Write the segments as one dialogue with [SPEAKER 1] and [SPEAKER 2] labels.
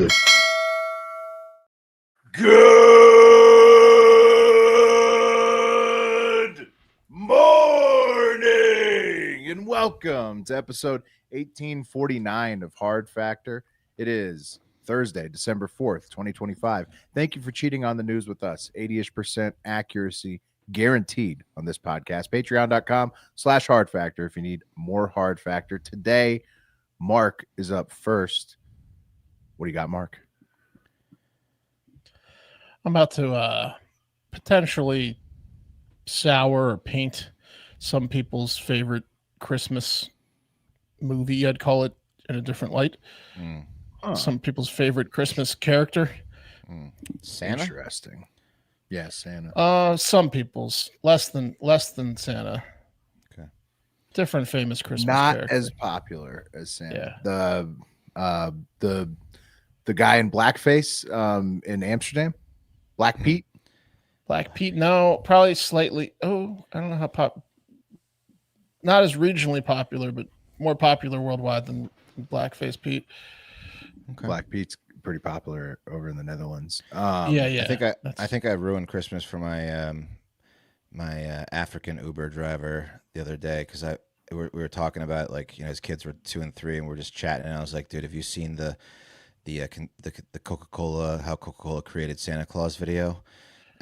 [SPEAKER 1] good.
[SPEAKER 2] Good morning and welcome to episode 1849 of Hard Factor. It is Thursday, December 4th, 2025. Thank you for cheating on the news with us. 80-ish% accuracy guaranteed on this podcast. Patreon.com/Hard Factor if you need more Hard Factor. Today, Mark is up first. What do you got, Mark?
[SPEAKER 3] I'm about to potentially sour or paint some people's favorite Christmas movie, I'd call it, in a different light. Some people's favorite Christmas character.
[SPEAKER 2] Santa? Interesting. Yeah, Santa.
[SPEAKER 3] Some people's less than Santa.
[SPEAKER 2] Okay.
[SPEAKER 3] Different famous Christmas
[SPEAKER 2] Not
[SPEAKER 3] character.
[SPEAKER 2] as popular as Santa.
[SPEAKER 3] Yeah.
[SPEAKER 2] The guy in blackface in Amsterdam, Black Pete.
[SPEAKER 3] Black Pete, no, probably slightly. Oh, I don't know how not as regionally popular, but more popular worldwide than Blackface Pete.
[SPEAKER 1] Okay.
[SPEAKER 2] Black Pete's pretty popular over in the Netherlands.
[SPEAKER 3] Yeah.
[SPEAKER 1] I think I ruined Christmas for my my African Uber driver the other day because we were talking about, like, you know, his kids were 2 and 3 and we were just chatting, and I was like, dude, have you seen the Coca-Cola, how Coca-Cola created Santa Claus video?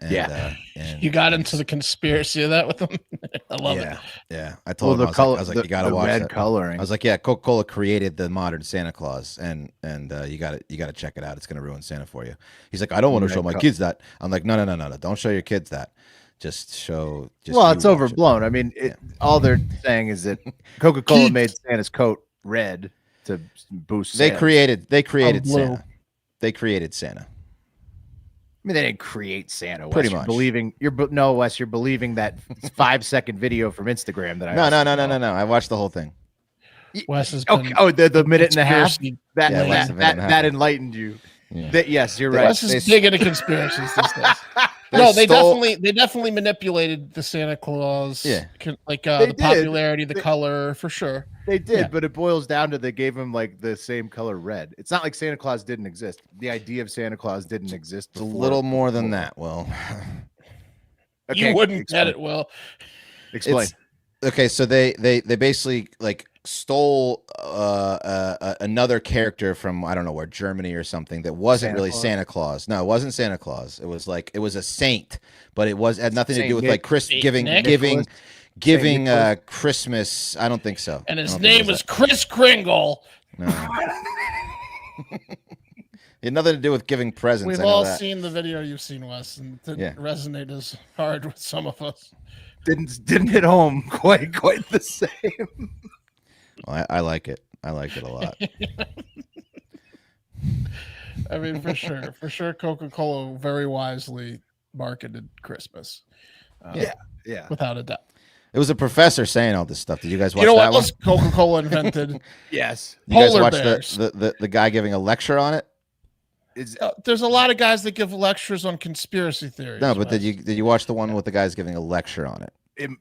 [SPEAKER 1] And,
[SPEAKER 3] and you got into the conspiracy of that with them. I love it.
[SPEAKER 1] Yeah. I told him, I was like, you gotta watch
[SPEAKER 2] red
[SPEAKER 1] that.
[SPEAKER 2] Coloring.
[SPEAKER 1] I was like, yeah, Coca-Cola created the modern Santa Claus, and you gotta check it out. It's gonna ruin Santa for you. He's like, I don't want to show my kids that. I'm like, no, don't show your kids that. Just show.
[SPEAKER 2] Well, it's overblown. I mean, all they're saying is that Coca-Cola made Santa's coat red to boost.
[SPEAKER 1] They created Santa. They created Santa.
[SPEAKER 2] I mean, they didn't create Santa. Wes.
[SPEAKER 1] Pretty
[SPEAKER 2] You're
[SPEAKER 1] much.
[SPEAKER 2] Wes, you're believing that 5-second video from Instagram that I
[SPEAKER 1] No. I watched the whole thing.
[SPEAKER 3] Wes has
[SPEAKER 2] okay. Oh, the minute and a half.
[SPEAKER 3] Conspiracy
[SPEAKER 2] That enlightened you.
[SPEAKER 1] Yeah.
[SPEAKER 2] Yes, you're right.
[SPEAKER 3] Wes is big into conspiracies these days. They definitely manipulated the Santa Claus.
[SPEAKER 1] Yeah,
[SPEAKER 3] the popularity, the color, for sure.
[SPEAKER 2] They did, but it boils down to they gave him like the same color red. It's not like Santa Claus didn't exist. The idea of Santa Claus didn't exist.
[SPEAKER 1] It's a little more than that. Well,
[SPEAKER 3] okay, you wouldn't get it. Well,
[SPEAKER 2] explain.
[SPEAKER 1] Okay, so they basically like stole another character from, I don't know where, Germany or something, that wasn't really Santa Claus. No, it wasn't Santa Claus. It was a saint, but had nothing to do with like giving Christmas. I don't think so.
[SPEAKER 3] And his name was Kris Kringle.
[SPEAKER 1] No. It had nothing to do with giving presents.
[SPEAKER 3] We've all seen the video you've seen, Wes, and it didn't resonate as hard with some of us.
[SPEAKER 2] Didn't hit home quite the same.
[SPEAKER 1] Well, I like it. I like it a lot.
[SPEAKER 3] I mean, for sure, Coca-Cola very wisely marketed Christmas.
[SPEAKER 2] Yeah,
[SPEAKER 3] without a doubt.
[SPEAKER 1] It was a professor saying all this stuff. Did you guys watch
[SPEAKER 3] that
[SPEAKER 1] one?
[SPEAKER 3] What else Coca-Cola invented?
[SPEAKER 2] Yes.
[SPEAKER 1] You guys
[SPEAKER 3] Polar
[SPEAKER 1] watched
[SPEAKER 3] bears.
[SPEAKER 1] the guy giving a lecture on it?
[SPEAKER 3] There's a lot of guys that give lectures on conspiracy theories.
[SPEAKER 1] No, but did you watch the one with the guys giving a lecture on it?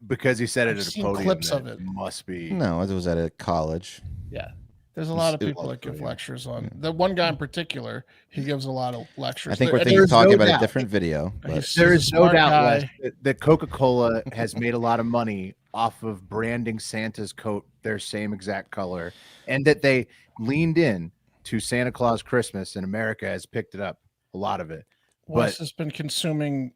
[SPEAKER 2] Because he said it at a podium.
[SPEAKER 3] Clips of it.
[SPEAKER 2] Must be.
[SPEAKER 1] No, it was at a college.
[SPEAKER 3] Yeah. There's a lot of people that give lectures on the one guy in particular. He gives a lot of lectures.
[SPEAKER 1] I think we're talking about a different video.
[SPEAKER 2] There is no doubt that Coca-Cola has made a lot of money off of branding Santa's coat their same exact color, and that they leaned in to Santa Claus Christmas, and America has picked it up, a lot of it.
[SPEAKER 3] Wes has been consuming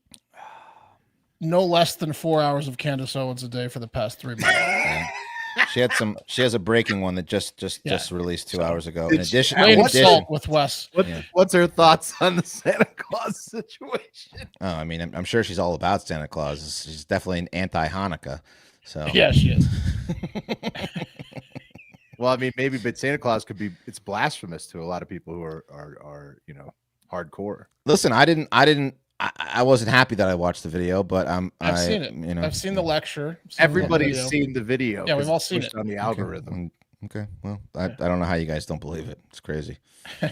[SPEAKER 3] no less than 4 hours of Candace Owens a day for the past 3 months.
[SPEAKER 1] Yeah. She has a breaking one that just released 2 hours ago.
[SPEAKER 3] In addition, with Wes.
[SPEAKER 2] What's her thoughts on the Santa Claus situation?
[SPEAKER 1] Oh, I mean, I'm sure she's all about Santa Claus. She's definitely an anti-Hanukkah. So
[SPEAKER 3] yeah, she is.
[SPEAKER 2] Well, I mean, maybe, but Santa Claus it's blasphemous to a lot of people who are hardcore.
[SPEAKER 1] Listen, I wasn't happy that I watched the video, but
[SPEAKER 3] I've seen it. I've seen the lecture.
[SPEAKER 2] Everybody's seen the video.
[SPEAKER 3] Yeah, we've all seen it
[SPEAKER 2] on the algorithm.
[SPEAKER 1] Okay. Well, I don't know how you guys don't believe it. It's crazy.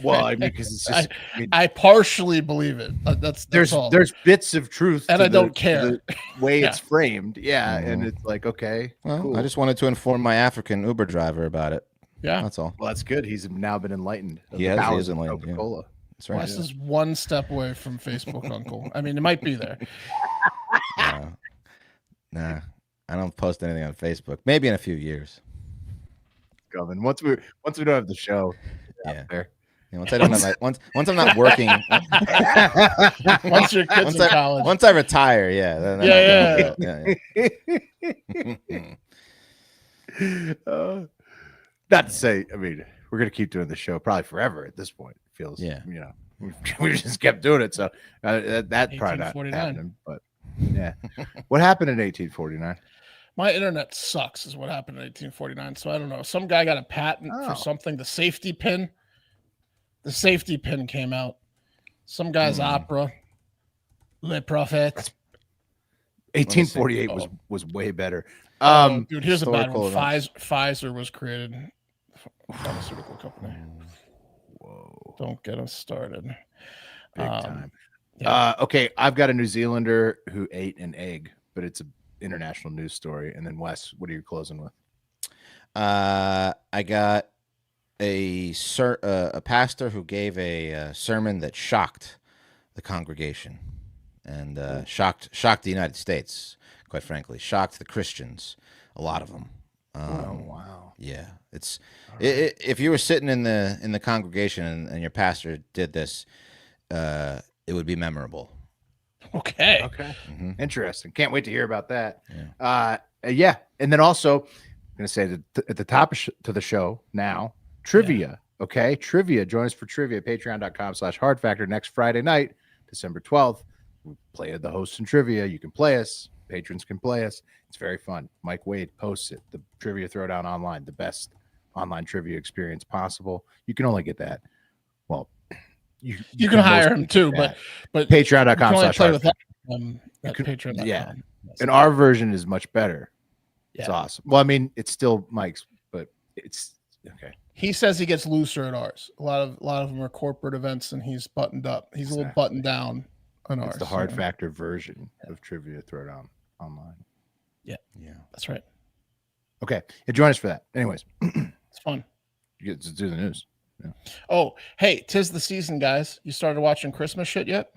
[SPEAKER 2] Well, I mean, because it's just
[SPEAKER 3] I partially believe it. That's all.
[SPEAKER 2] There's bits of truth,
[SPEAKER 3] and I don't care
[SPEAKER 2] the way it's framed. Yeah, and it's like, okay,
[SPEAKER 1] well,
[SPEAKER 2] cool.
[SPEAKER 1] I just wanted to inform my African Uber driver about it.
[SPEAKER 3] Yeah,
[SPEAKER 1] that's all.
[SPEAKER 2] Well, that's good. He's now been enlightened.
[SPEAKER 1] He is enlightened.
[SPEAKER 2] Coca-Cola.
[SPEAKER 1] That's right.
[SPEAKER 3] Wes is one step away from Facebook Uncle. I mean, it might be there.
[SPEAKER 1] Nah, I don't post anything on Facebook. Maybe in a few years.
[SPEAKER 2] Coming once we don't have the show.
[SPEAKER 1] Yeah.
[SPEAKER 2] There.
[SPEAKER 1] Yeah, once I don't have once I'm not working.
[SPEAKER 3] Once your kids in college.
[SPEAKER 1] Once I retire, yeah. Then
[SPEAKER 2] not to say, I mean, we're gonna keep doing the show probably forever at this point. It feels, we just kept doing it, so that probably not happening. But yeah, what happened in 1849?
[SPEAKER 3] My internet sucks, is what happened in 1849. So I don't know. Some guy got a patent for something. The safety pin came out. Some guy's opera, Le Prophète.
[SPEAKER 2] 1848 was way better.
[SPEAKER 3] Dude, here's a bad one. Pfizer was created. Pharmaceutical company.
[SPEAKER 2] Whoa!
[SPEAKER 3] Don't get us started.
[SPEAKER 2] Big time. Yeah. Okay, I've got a New Zealander who ate an egg, but it's an international news story. And then Wes, what are you closing with?
[SPEAKER 1] I got a pastor who gave a sermon that shocked the congregation and shocked the United States. Quite frankly, shocked the Christians, a lot of them.
[SPEAKER 2] Wow.
[SPEAKER 1] Yeah, if you were sitting in the congregation and your pastor did this, it would be memorable.
[SPEAKER 3] Okay.
[SPEAKER 2] Mm-hmm. Interesting. Can't wait to hear about that. Yeah. And then also, I'm going to say that at the top to the show now, trivia. Yeah. Okay. Trivia. Join us for trivia. Patreon.com/Hard Factor next Friday night, December 12th. We play the hosts in trivia. You can play us. Patrons can play us. It's very fun. Mike Wade posts it. The Trivia Throwdown Online, the best online trivia experience possible. You can only get that. Well, you
[SPEAKER 3] can hire him too, but
[SPEAKER 2] Patreon.com/Patreon. Yeah. And our version is much better. It's awesome. Well, I mean, it's still Mike's, but it's okay.
[SPEAKER 3] He says he gets looser at ours. A lot of them are corporate events, and he's buttoned up. He's a little buttoned down on ours.
[SPEAKER 2] It's the Hard Factor version of Trivia Throwdown Online.
[SPEAKER 3] Yeah, that's right.
[SPEAKER 2] Okay, join us for that. Anyways,
[SPEAKER 3] it's fun.
[SPEAKER 2] You get to do the news. Yeah.
[SPEAKER 3] Oh, hey, 'tis the season, guys. You started watching Christmas shit yet?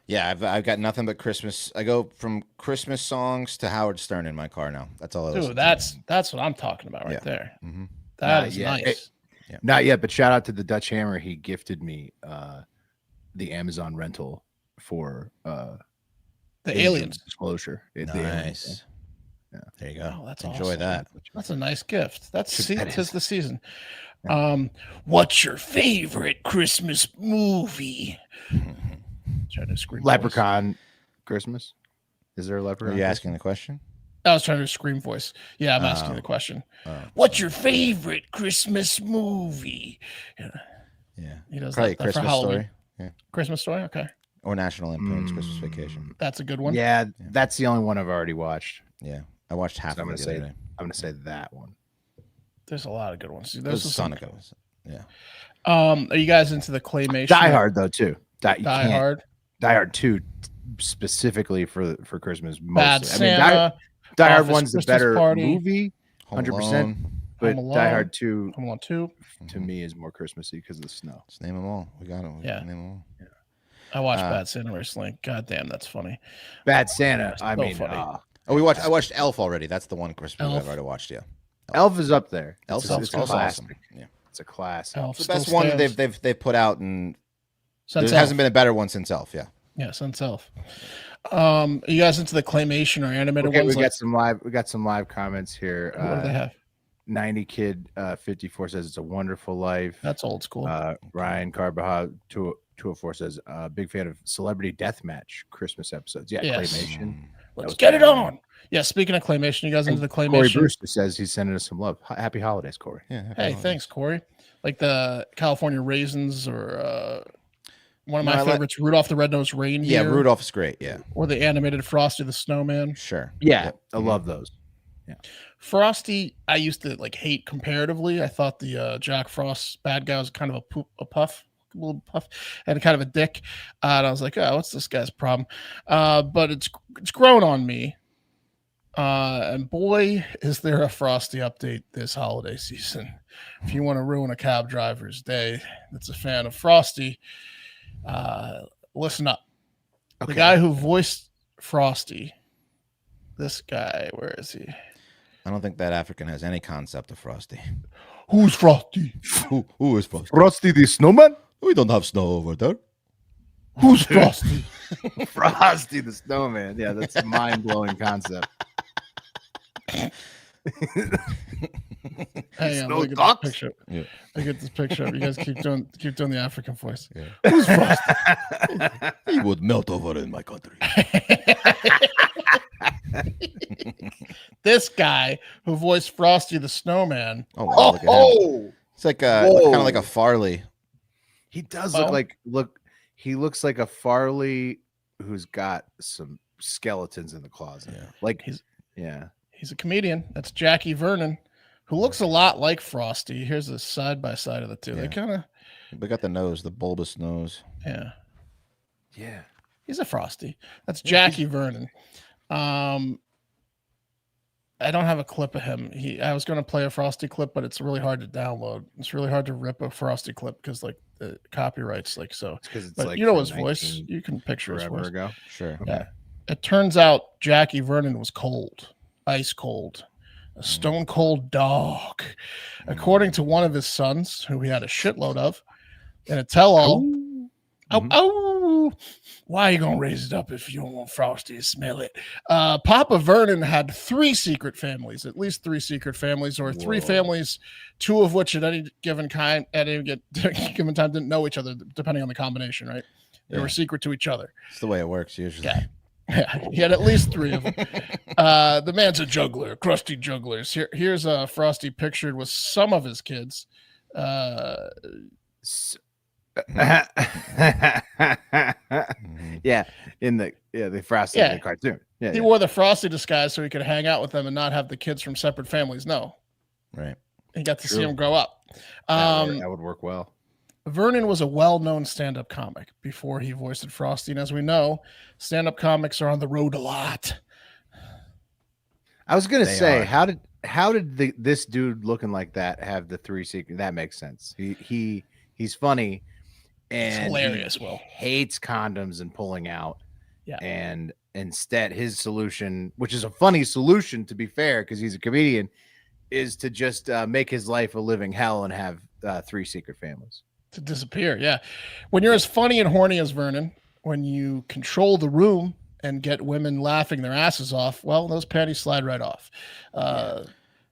[SPEAKER 1] Yeah, I've got nothing but Christmas. I go from Christmas songs to Howard Stern in my car now. That's all.
[SPEAKER 3] Dude, that's what I'm talking about right there.
[SPEAKER 1] Mm-hmm.
[SPEAKER 3] That is nice.
[SPEAKER 2] Not yet, but shout out to the Dutch Hammer. He gifted me the Amazon rental for
[SPEAKER 3] the Aliens
[SPEAKER 2] Disclosure.
[SPEAKER 1] Nice.
[SPEAKER 2] The Aliens,
[SPEAKER 1] yeah. There you go.
[SPEAKER 3] Oh, that's
[SPEAKER 1] Enjoy
[SPEAKER 3] awesome.
[SPEAKER 1] that.
[SPEAKER 3] That's a nice gift. Tis the season. What's your favorite Christmas movie? Trying to scream.
[SPEAKER 2] Leprechaun voice. Christmas. Is there a Leprechaun?
[SPEAKER 1] Are you asking the question?
[SPEAKER 3] I was trying to scream voice. Yeah, I'm asking the question. What's your favorite Christmas movie?
[SPEAKER 1] Yeah.
[SPEAKER 3] He does
[SPEAKER 1] probably Christmas Story. Yeah.
[SPEAKER 3] Christmas Story. Okay.
[SPEAKER 1] Or National Lampoon's Christmas Vacation.
[SPEAKER 3] That's a good one.
[SPEAKER 2] Yeah, that's the only one I've already watched.
[SPEAKER 1] Yeah, I watched half of it the other day.
[SPEAKER 2] I'm going to say that one.
[SPEAKER 3] There's a lot of good ones.
[SPEAKER 1] There's some good ones. Yeah.
[SPEAKER 3] Are you guys into the claymation?
[SPEAKER 2] Die Hard though too.
[SPEAKER 3] Die Hard.
[SPEAKER 2] Die Hard 2 specifically for Christmas. Mostly.
[SPEAKER 3] Bad Santa.
[SPEAKER 2] Die Hard 1's the better
[SPEAKER 3] Party.
[SPEAKER 2] movie, 100%. But Die Hard 2,
[SPEAKER 3] Home Alone 2
[SPEAKER 2] to me is more Christmassy because of the snow.
[SPEAKER 1] Let's name them all. We got them. Name them all.
[SPEAKER 2] Yeah.
[SPEAKER 3] I watched Bad Santa recently. God damn, that's funny.
[SPEAKER 2] Bad Santa. I mean,
[SPEAKER 3] funny.
[SPEAKER 1] I watched Elf already. That's the one Christmas I've already watched. Yeah.
[SPEAKER 2] Elf is up there.
[SPEAKER 1] Elf's also awesome. Yeah.
[SPEAKER 2] It's a classic.
[SPEAKER 1] It's the best one they've put out, and there
[SPEAKER 3] Elf.
[SPEAKER 1] hasn't been a better one since Elf.
[SPEAKER 3] Yeah, since Elf. Are you guys into the claymation or animated ones?
[SPEAKER 2] We got some live comments here.
[SPEAKER 3] What do they have?
[SPEAKER 2] 90 Kid 54 says it's a wonderful life.
[SPEAKER 3] That's old school.
[SPEAKER 2] Ryan Carbaha 204 says big fan of Celebrity Deathmatch Christmas episodes. Yeah, yes. Claymation.
[SPEAKER 3] Let's get it on. Yeah, speaking of claymation, you guys into the claymation?
[SPEAKER 2] Corey Brewster says he's sending us some love. Happy holidays, Corey.
[SPEAKER 1] Yeah.
[SPEAKER 3] Hey, thanks, Corey. Like the California Raisins or one of my favorites, Rudolph the Red-Nosed Reindeer.
[SPEAKER 1] Yeah, Rudolph is great. Yeah.
[SPEAKER 3] Or the animated Frosty the Snowman.
[SPEAKER 1] Sure.
[SPEAKER 2] Yeah, I love those. Yeah.
[SPEAKER 3] Frosty, I used to hate comparatively. I thought the Jack Frost bad guy was kind of a little puff, and kind of a dick. And I was like, oh, what's this guy's problem? But it's grown on me. And boy, is there a Frosty update this holiday season. If you want to ruin a cab driver's day that's a fan of Frosty, Listen up.
[SPEAKER 2] Okay.
[SPEAKER 3] The guy who voiced Frosty. This guy, where is he?
[SPEAKER 1] I don't think that African has any concept of Frosty.
[SPEAKER 3] Who's Frosty?
[SPEAKER 1] Who is Frosty?
[SPEAKER 2] Frosty the Snowman?
[SPEAKER 1] We don't have snow over there.
[SPEAKER 3] Who's Frosty?
[SPEAKER 2] Frosty the Snowman. Yeah, that's a mind-blowing concept.
[SPEAKER 3] Hang on,
[SPEAKER 2] Snow
[SPEAKER 3] look at
[SPEAKER 2] ducks?
[SPEAKER 3] this picture.
[SPEAKER 1] Yeah.
[SPEAKER 3] Look at this picture. You guys keep doing the African voice.
[SPEAKER 1] Yeah.
[SPEAKER 3] Who's Frosty?
[SPEAKER 1] He would melt over in my country.
[SPEAKER 3] This guy who voiced Frosty the Snowman.
[SPEAKER 1] Oh, wow, look at him. It's like kind of like a Farley.
[SPEAKER 2] He does
[SPEAKER 3] Well-
[SPEAKER 2] he looks like a Farley who's got some skeletons in the closet.
[SPEAKER 1] Yeah.
[SPEAKER 2] Like
[SPEAKER 3] He's-
[SPEAKER 2] yeah.
[SPEAKER 3] He's a comedian. That's Jackie Vernon, who looks a lot like Frosty. Here's a side by side of the two.
[SPEAKER 1] Yeah.
[SPEAKER 3] They kind of,
[SPEAKER 1] We got the nose, the bulbous nose.
[SPEAKER 3] yeah.
[SPEAKER 2] Yeah.
[SPEAKER 3] He's a Frosty. That's Jackie Vernon. I don't have a clip of him. I was going to play a Frosty clip, but it's really hard to download. It's really hard to rip a Frosty clip because like the copyrights, like so.
[SPEAKER 2] It's because it's
[SPEAKER 3] But
[SPEAKER 2] like
[SPEAKER 3] you know
[SPEAKER 2] from
[SPEAKER 3] his voice. You can picture his
[SPEAKER 2] forever
[SPEAKER 3] voice.
[SPEAKER 2] ago.
[SPEAKER 1] Sure.
[SPEAKER 3] Yeah. It turns out Jackie Vernon was cold, ice cold, a stone cold dog. According to one of his sons, who he had a shitload of, in a tell-all. Oh, why are you gonna raise it up if you don't want Frosty to smell it? Papa Vernon had 3 secret families, at least 3 secret families, or 3
[SPEAKER 2] Whoa.
[SPEAKER 3] families, 2 of which at any given time, given time, didn't know each other, depending on the combination. Right? They
[SPEAKER 1] Yeah.
[SPEAKER 3] were secret to each other.
[SPEAKER 1] It's the way it works usually.
[SPEAKER 3] Yeah. Yeah, he had at least 3 of them. The man's a juggler, a crusty jugglers. Here's Frosty pictured with some of his kids.
[SPEAKER 2] Yeah, in the Frosty
[SPEAKER 3] Yeah.
[SPEAKER 2] the cartoon. Yeah,
[SPEAKER 3] He wore the Frosty disguise so he could hang out with them and not have the kids from separate families. No,
[SPEAKER 1] Right.
[SPEAKER 3] he got to see
[SPEAKER 2] True.
[SPEAKER 3] them grow up.
[SPEAKER 2] that would work well.
[SPEAKER 3] Vernon was a well-known stand-up comic before he voiced Frosty, and as we know, stand-up comics are on the road a lot.
[SPEAKER 2] I was gonna
[SPEAKER 1] They
[SPEAKER 2] say,
[SPEAKER 1] are.
[SPEAKER 2] how did this dude looking like that have the 3 secret? That makes sense. He's funny, and
[SPEAKER 3] hilarious,
[SPEAKER 2] he
[SPEAKER 3] Will.
[SPEAKER 2] hates condoms and pulling out.
[SPEAKER 3] Yeah.
[SPEAKER 2] And instead, his solution, which is a funny solution to be fair, because he's a comedian, is to just make his life a living hell and have 3 secret families.
[SPEAKER 3] To disappear, yeah. When you're as funny and horny as Vernon, when you control the room and get women laughing their asses off, well, those panties slide right off.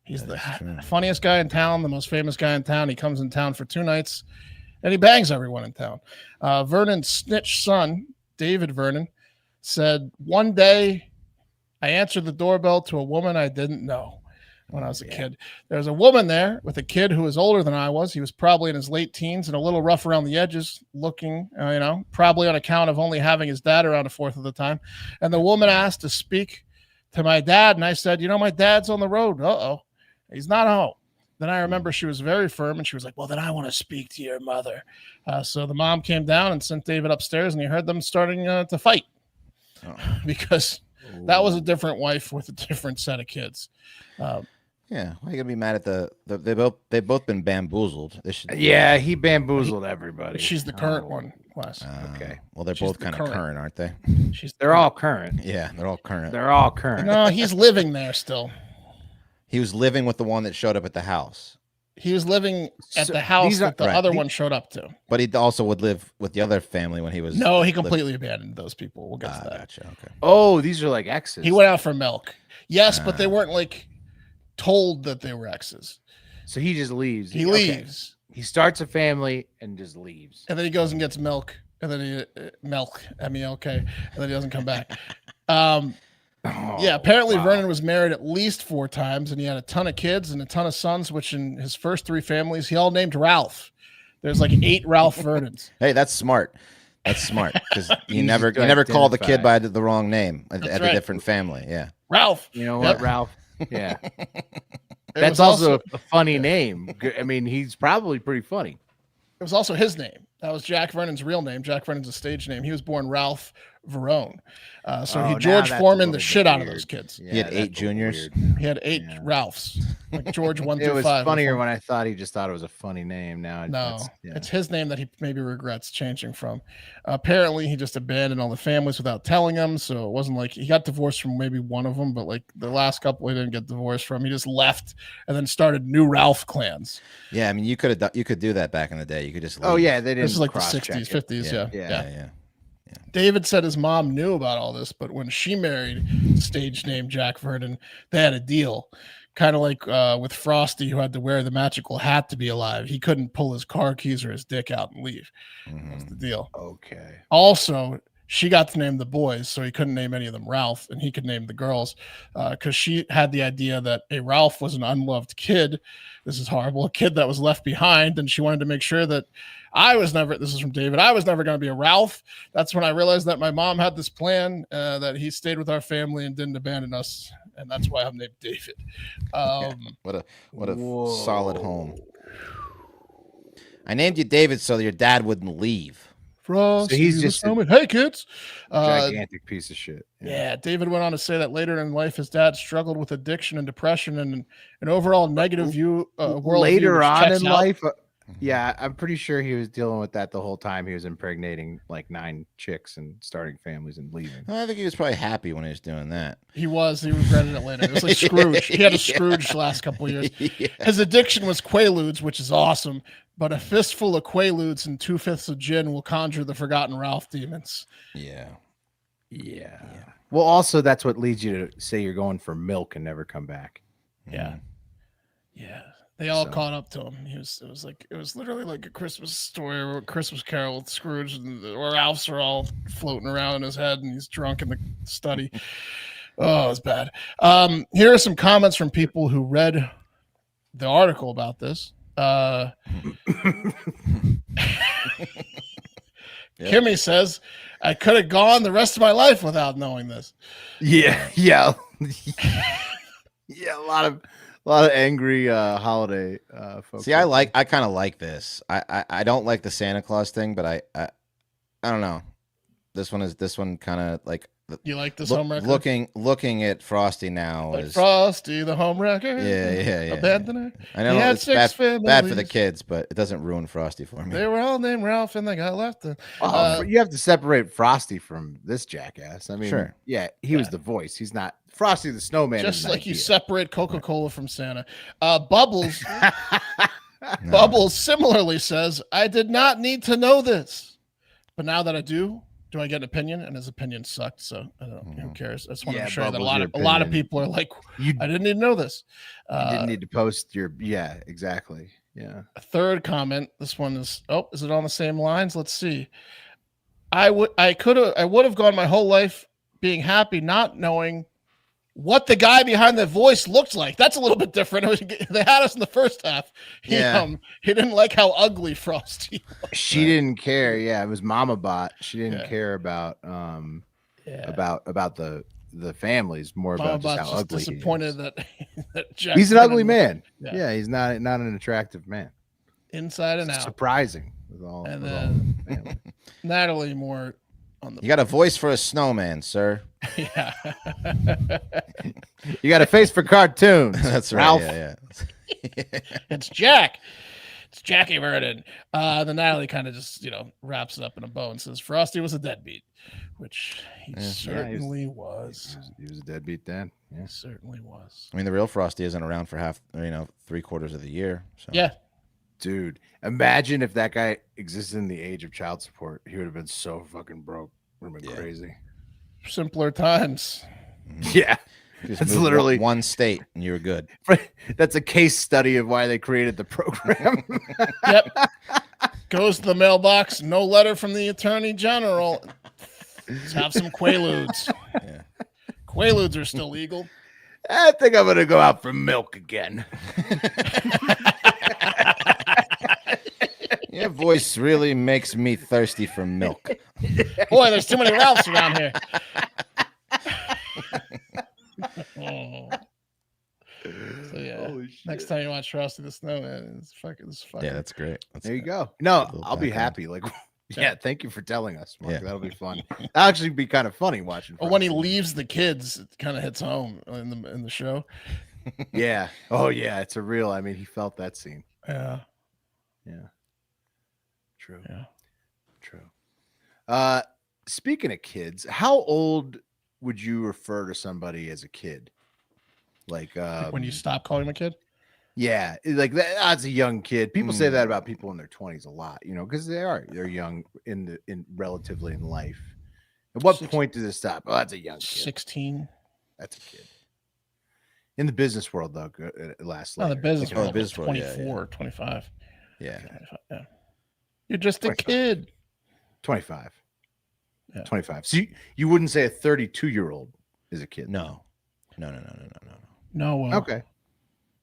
[SPEAKER 3] He's the
[SPEAKER 1] That's true.
[SPEAKER 3] funniest guy in town, the most famous guy in town. He comes in town for 2 nights, and he bangs everyone in town. Vernon's snitch son, David Vernon, said, "One day I answered the doorbell to a woman I didn't know when I was a kid. There was a woman there with a kid who was older than I was. He was probably in his late teens and a little rough around the edges, looking, probably on account of only having his dad around a fourth of the time. And the woman asked to speak to my dad. And I said, my dad's on the road. Uh-oh, he's not home. Then I remember she was very firm and she was like, well, then I want to speak to your mother. So the mom came down and sent David upstairs, and he heard them starting to fight because that was a different wife with a different set of kids.
[SPEAKER 1] Yeah, why are you gonna be mad at they've both been bamboozled. They should.
[SPEAKER 2] Yeah, he bamboozled everybody.
[SPEAKER 3] She's the current one, Wes.
[SPEAKER 2] Okay.
[SPEAKER 1] Well, they're
[SPEAKER 3] She's
[SPEAKER 1] both
[SPEAKER 3] the
[SPEAKER 1] kind of
[SPEAKER 3] current.
[SPEAKER 1] current, aren't they?
[SPEAKER 2] They're all current.
[SPEAKER 1] Yeah, they're all current.
[SPEAKER 2] They're all current.
[SPEAKER 3] No, he's living there still.
[SPEAKER 1] He was living with the one that showed up at the house,
[SPEAKER 3] He was living at
[SPEAKER 2] So
[SPEAKER 3] the house
[SPEAKER 2] these are-
[SPEAKER 3] that the
[SPEAKER 1] right.
[SPEAKER 3] other one showed up to.
[SPEAKER 1] but he also would live with the other family when he was.
[SPEAKER 3] No, he completely abandoned those people. We'll get to that.
[SPEAKER 1] Gotcha. Okay.
[SPEAKER 2] Oh, these are like exes.
[SPEAKER 3] He went out for milk. Yes, but they
[SPEAKER 1] Ah.
[SPEAKER 3] weren't like told that they were exes.
[SPEAKER 2] So he just leaves.
[SPEAKER 3] He
[SPEAKER 2] Okay.
[SPEAKER 3] leaves.
[SPEAKER 2] He starts a family and just leaves.
[SPEAKER 3] And then he goes and gets milk. And then he milk, M-E-L-K. And then he doesn't come back. Yeah, apparently
[SPEAKER 2] wow.
[SPEAKER 3] Vernon was married at least 4 times, and he had a ton of kids and a ton of sons, which in his first 3 families, he all named Ralph. There's like 8 Ralph Vernons.
[SPEAKER 1] Hey, that's smart. That's smart because you
[SPEAKER 2] He's
[SPEAKER 1] never
[SPEAKER 2] to
[SPEAKER 1] call the kid
[SPEAKER 2] identify.
[SPEAKER 1] by the wrong name at
[SPEAKER 3] That's
[SPEAKER 1] a
[SPEAKER 3] right.
[SPEAKER 1] different family. Yeah.
[SPEAKER 3] Ralph.
[SPEAKER 2] You know
[SPEAKER 3] Yep.
[SPEAKER 2] what, Ralph? Yeah.
[SPEAKER 3] It
[SPEAKER 2] That's
[SPEAKER 3] was
[SPEAKER 2] also a funny name. I mean, he's probably pretty funny.
[SPEAKER 3] it was also his name. That was Jack Vernon's real name. Jack Vernon's a stage name. He was born Ralph Verone. So he
[SPEAKER 2] now
[SPEAKER 3] George
[SPEAKER 2] that's a
[SPEAKER 3] Foreman the
[SPEAKER 2] little
[SPEAKER 3] shit
[SPEAKER 2] bit
[SPEAKER 3] out of those
[SPEAKER 2] weird.
[SPEAKER 3] kids.
[SPEAKER 2] Yeah,
[SPEAKER 1] He had
[SPEAKER 2] that's
[SPEAKER 1] 8
[SPEAKER 2] a little
[SPEAKER 1] juniors.
[SPEAKER 2] weird.
[SPEAKER 3] He had 8
[SPEAKER 2] Yeah.
[SPEAKER 3] Ralphs, like George 1
[SPEAKER 2] It
[SPEAKER 3] through
[SPEAKER 2] was
[SPEAKER 3] 5.
[SPEAKER 2] funnier when I thought he just thought it was a funny name. Now
[SPEAKER 3] No,
[SPEAKER 2] yeah.
[SPEAKER 3] it's his name that he maybe regrets changing from. Apparently, he just abandoned all the families without telling them. So it wasn't like he got divorced from maybe one of them, but like the last couple he didn't get divorced from. He just left and then started new Ralph clans.
[SPEAKER 1] Yeah, I mean, you could do that back in the day. You could just leave.
[SPEAKER 2] Oh yeah, they didn't.
[SPEAKER 3] This is like the
[SPEAKER 2] cross-check
[SPEAKER 3] 60s,
[SPEAKER 2] it.
[SPEAKER 3] 50s.
[SPEAKER 1] Yeah.
[SPEAKER 3] Yeah. David said his mom knew about all this, but when she married stage name Jack Vernon, they had a deal. Kind of like with Frosty, who had to wear the magical hat to be alive. He couldn't pull his car keys or his dick out and leave. That's the deal.
[SPEAKER 2] Okay.
[SPEAKER 3] Also, she got to name the boys, so he couldn't name any of them Ralph, and he could name the girls because she had the idea that a Ralph was an unloved kid. This is horrible. A kid that was left behind, and she wanted to make sure that this is from David, I was never going to be a Ralph. That's when I realized that my mom had this plan that he stayed with our family and didn't abandon us, and that's why I'm named David.
[SPEAKER 1] What a solid home. I named you David so your dad wouldn't leave.
[SPEAKER 3] Frosty
[SPEAKER 2] So he's
[SPEAKER 3] the
[SPEAKER 2] just a
[SPEAKER 3] Snowman. Hey, kids.
[SPEAKER 2] gigantic piece of shit.
[SPEAKER 3] Yeah, David went on to say that later in life, his dad struggled with addiction and depression and an overall negative view. World
[SPEAKER 2] Later on in life,
[SPEAKER 1] Mm-hmm.
[SPEAKER 2] yeah, I'm pretty sure he was dealing with that the whole time. He was impregnating like 9 chicks and starting families and leaving.
[SPEAKER 1] I think he was probably happy when he was doing that.
[SPEAKER 3] He regretted it later. It was like Scrooge. He had a Scrooge the last couple of years.
[SPEAKER 1] Yeah.
[SPEAKER 3] His addiction was Quaaludes, which is awesome. But a fistful of Quaaludes and 2/5 of gin will conjure the forgotten Ralph demons.
[SPEAKER 1] Yeah.
[SPEAKER 2] Well, also that's what leads you to say you're going for milk and never come back.
[SPEAKER 3] Yeah. They all caught up to him. It was literally like a Christmas story or a Christmas Carol with Scrooge and the Ralphs are all floating around in his head and he's drunk in the study. Oh, it was bad. Here are some comments from people who read the article about this. Kimmy says, I could have gone the rest of my life without knowing this.
[SPEAKER 2] Yeah. A lot of angry holiday folks.
[SPEAKER 1] See, I kind of like this. I don't like the Santa Claus thing, but I don't know. This one kind of like.
[SPEAKER 3] You like this homewrecker?
[SPEAKER 1] Looking at Frosty now
[SPEAKER 3] like
[SPEAKER 1] is
[SPEAKER 3] Frosty the homewrecker.
[SPEAKER 1] Yeah.
[SPEAKER 3] Abandoner.
[SPEAKER 1] I know it's bad for the kids, but it doesn't ruin Frosty for me.
[SPEAKER 3] They were all named Ralph and they got left.
[SPEAKER 2] You have to separate Frosty from this jackass. I mean,
[SPEAKER 1] sure.
[SPEAKER 2] Yeah, he was the voice. He's not Frosty the Snowman.
[SPEAKER 3] Just like you separate Coca-Cola from Santa. Bubbles. Bubbles similarly says, I did not need to know this, but now that I do I get an opinion? And his opinion sucked, so I don't know. Who cares? I just wanted to show you that a lot of people are like, I didn't need to know this.
[SPEAKER 2] You didn't need to post your exactly. Yeah.
[SPEAKER 3] A third comment. This one is is it on the same lines? Let's see. I would have gone my whole life being happy, not knowing what the guy behind the voice looked like. That's a little bit different. They had us in the first half. He didn't like how ugly Frosty was.
[SPEAKER 2] She didn't care. Yeah, it was Mama Bot. She didn't care about the families, more
[SPEAKER 3] Mama
[SPEAKER 2] about just
[SPEAKER 3] Bot's
[SPEAKER 2] how ugly
[SPEAKER 3] disappointed
[SPEAKER 2] he is.
[SPEAKER 3] that Jack
[SPEAKER 2] He's an ugly man.
[SPEAKER 3] Yeah.
[SPEAKER 2] He's not an attractive man.
[SPEAKER 3] Inside and out.
[SPEAKER 2] Surprising with all the family.
[SPEAKER 3] Natalie more
[SPEAKER 1] You got a voice for a snowman, sir.
[SPEAKER 3] Yeah.
[SPEAKER 2] You got a face for cartoons.
[SPEAKER 1] That's right.
[SPEAKER 2] Ralph.
[SPEAKER 1] Yeah.
[SPEAKER 3] It's Jack. It's Jackie Vernon. Then Natalie kind of just, wraps it up in a bow and says Frosty was a deadbeat, which he certainly was.
[SPEAKER 2] He was a deadbeat dad. Yeah.
[SPEAKER 3] He certainly was.
[SPEAKER 1] I mean, the real Frosty isn't around for 3/4 of the year. So.
[SPEAKER 3] Yeah.
[SPEAKER 2] Dude, imagine if that guy existed in the age of child support. He would have been so fucking broke. Would have been crazy.
[SPEAKER 3] Simpler times.
[SPEAKER 2] Yeah.
[SPEAKER 1] It's literally one state and you're good.
[SPEAKER 2] That's a case study of why they created the program.
[SPEAKER 3] Yep. Goes to the mailbox. No letter from the attorney general. Let's have some Quaaludes.
[SPEAKER 1] Yeah.
[SPEAKER 3] Quaaludes are still legal.
[SPEAKER 2] I think I'm going to go out for milk again.
[SPEAKER 1] Your voice really makes me thirsty for milk.
[SPEAKER 3] Boy, there's too many Ralphs around here. So, yeah.
[SPEAKER 2] Holy shit.
[SPEAKER 3] Next time you watch Frosty the Snowman, it's fucking.
[SPEAKER 1] Yeah, that's great. That's
[SPEAKER 2] There you
[SPEAKER 1] good.
[SPEAKER 2] go. No,
[SPEAKER 1] Good little
[SPEAKER 2] I'll be
[SPEAKER 1] background.
[SPEAKER 2] happy. Like, yeah, thank you for telling us, Mark.
[SPEAKER 1] Yeah.
[SPEAKER 2] That'll be fun. That'll actually be kind of funny watching.
[SPEAKER 3] But when he
[SPEAKER 2] Frosty.
[SPEAKER 3] leaves the kids, it kind of hits home in the show.
[SPEAKER 2] Yeah. Oh, yeah. It's a real. I mean, he felt that scene.
[SPEAKER 3] Yeah.
[SPEAKER 2] Yeah. True.
[SPEAKER 3] Yeah.
[SPEAKER 2] True. Speaking of kids, how old would you refer to somebody as a kid? Like
[SPEAKER 3] When you stop calling him a kid.
[SPEAKER 2] yeah, like that's a young kid. People say that about people in their 20s a lot, because they're young in relatively in life. At what point does it stop? Oh, that's a young kid.
[SPEAKER 3] 16.
[SPEAKER 2] That's a kid. In the business world, though, it lasts
[SPEAKER 3] No,
[SPEAKER 2] later.
[SPEAKER 3] the business
[SPEAKER 1] Like, oh,
[SPEAKER 3] world.
[SPEAKER 1] the business
[SPEAKER 3] 24,
[SPEAKER 1] world,
[SPEAKER 3] 25.
[SPEAKER 1] Yeah.
[SPEAKER 3] 25, yeah. You're just a
[SPEAKER 2] 25.
[SPEAKER 3] kid.
[SPEAKER 2] 25.
[SPEAKER 3] Yeah.
[SPEAKER 2] 25. So you wouldn't say a 32-year-old is a kid?
[SPEAKER 1] No.
[SPEAKER 3] No. Well,
[SPEAKER 2] Okay.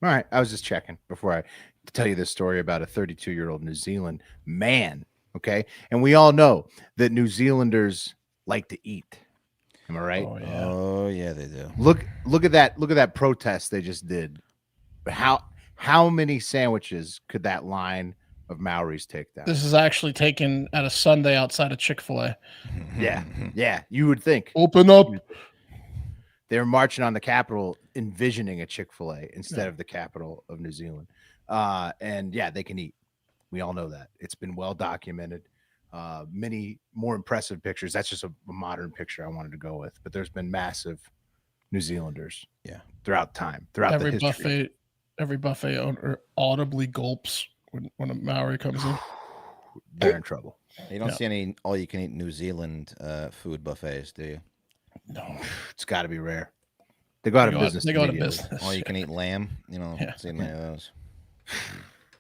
[SPEAKER 2] All right. I was just checking before I tell you this story about a 32-year-old New Zealand man. Okay. And we all know that New Zealanders like to eat. Am I right?
[SPEAKER 3] Oh yeah.
[SPEAKER 1] Oh yeah, they do.
[SPEAKER 2] Look at that protest they just did. How many sandwiches could that line of Maoris take down?
[SPEAKER 3] This is actually taken at a Sunday outside of Chick-fil-A.
[SPEAKER 2] Yeah. You would think.
[SPEAKER 3] Open up.
[SPEAKER 2] They were marching on the Capitol, envisioning a Chick-fil-A instead of the capital of New Zealand. And yeah, they can eat. We all know that. It's been well documented. Many more impressive pictures. That's just a modern picture I wanted to go with. But there's been massive New Zealanders throughout time, throughout the history.
[SPEAKER 3] Every buffet owner audibly gulps when a Maori comes in.
[SPEAKER 2] They're in trouble.
[SPEAKER 1] You don't see any all-you-can-eat New Zealand food buffets, do you?
[SPEAKER 3] No.
[SPEAKER 2] It's got to be rare. They go out of business.
[SPEAKER 3] They go out of
[SPEAKER 2] immediately.
[SPEAKER 3] business.
[SPEAKER 1] All-you-can-eat lamb. You know,
[SPEAKER 3] Yeah.
[SPEAKER 1] see many of those.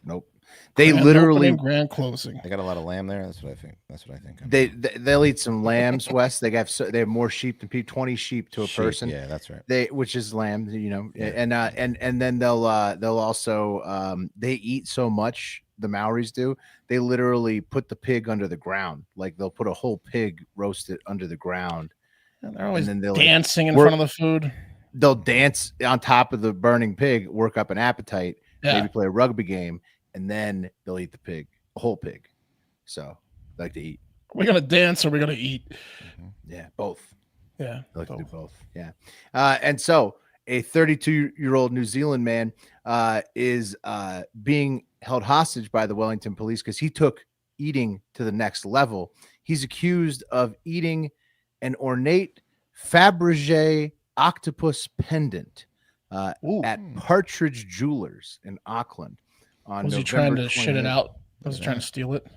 [SPEAKER 2] Nope. They
[SPEAKER 3] Grand
[SPEAKER 2] literally
[SPEAKER 3] opening, grand closing.
[SPEAKER 1] They got a lot of lamb there. That's what I think. That's what I think.
[SPEAKER 2] they'll eat some lambs. Wes, they have more sheep than people. 20 sheep to a
[SPEAKER 1] Sheep,
[SPEAKER 2] person.
[SPEAKER 1] Yeah, that's right.
[SPEAKER 2] Which is lamb.
[SPEAKER 1] Yeah.
[SPEAKER 2] And then they'll also they eat so much. The Maoris do. They literally put the pig under the ground. Like they'll put a whole pig roasted under the ground.
[SPEAKER 3] And they're always
[SPEAKER 2] then they'll
[SPEAKER 3] dancing in front of the food.
[SPEAKER 2] They'll dance on top of the burning pig, work up an appetite, maybe play a rugby game, and then they'll eat the pig, a whole pig. So they like to eat.
[SPEAKER 3] We're gonna dance or we're gonna eat.
[SPEAKER 2] Yeah, both.
[SPEAKER 3] Yeah,
[SPEAKER 2] I like to do both. Yeah. And so a 32-year-old New Zealand man is being held hostage by the Wellington police because he took eating to the next level. He's accused of eating an ornate Fabergé octopus pendant at Partridge Jewelers in Auckland.
[SPEAKER 3] Was he trying to shit it out? Was he trying to steal it?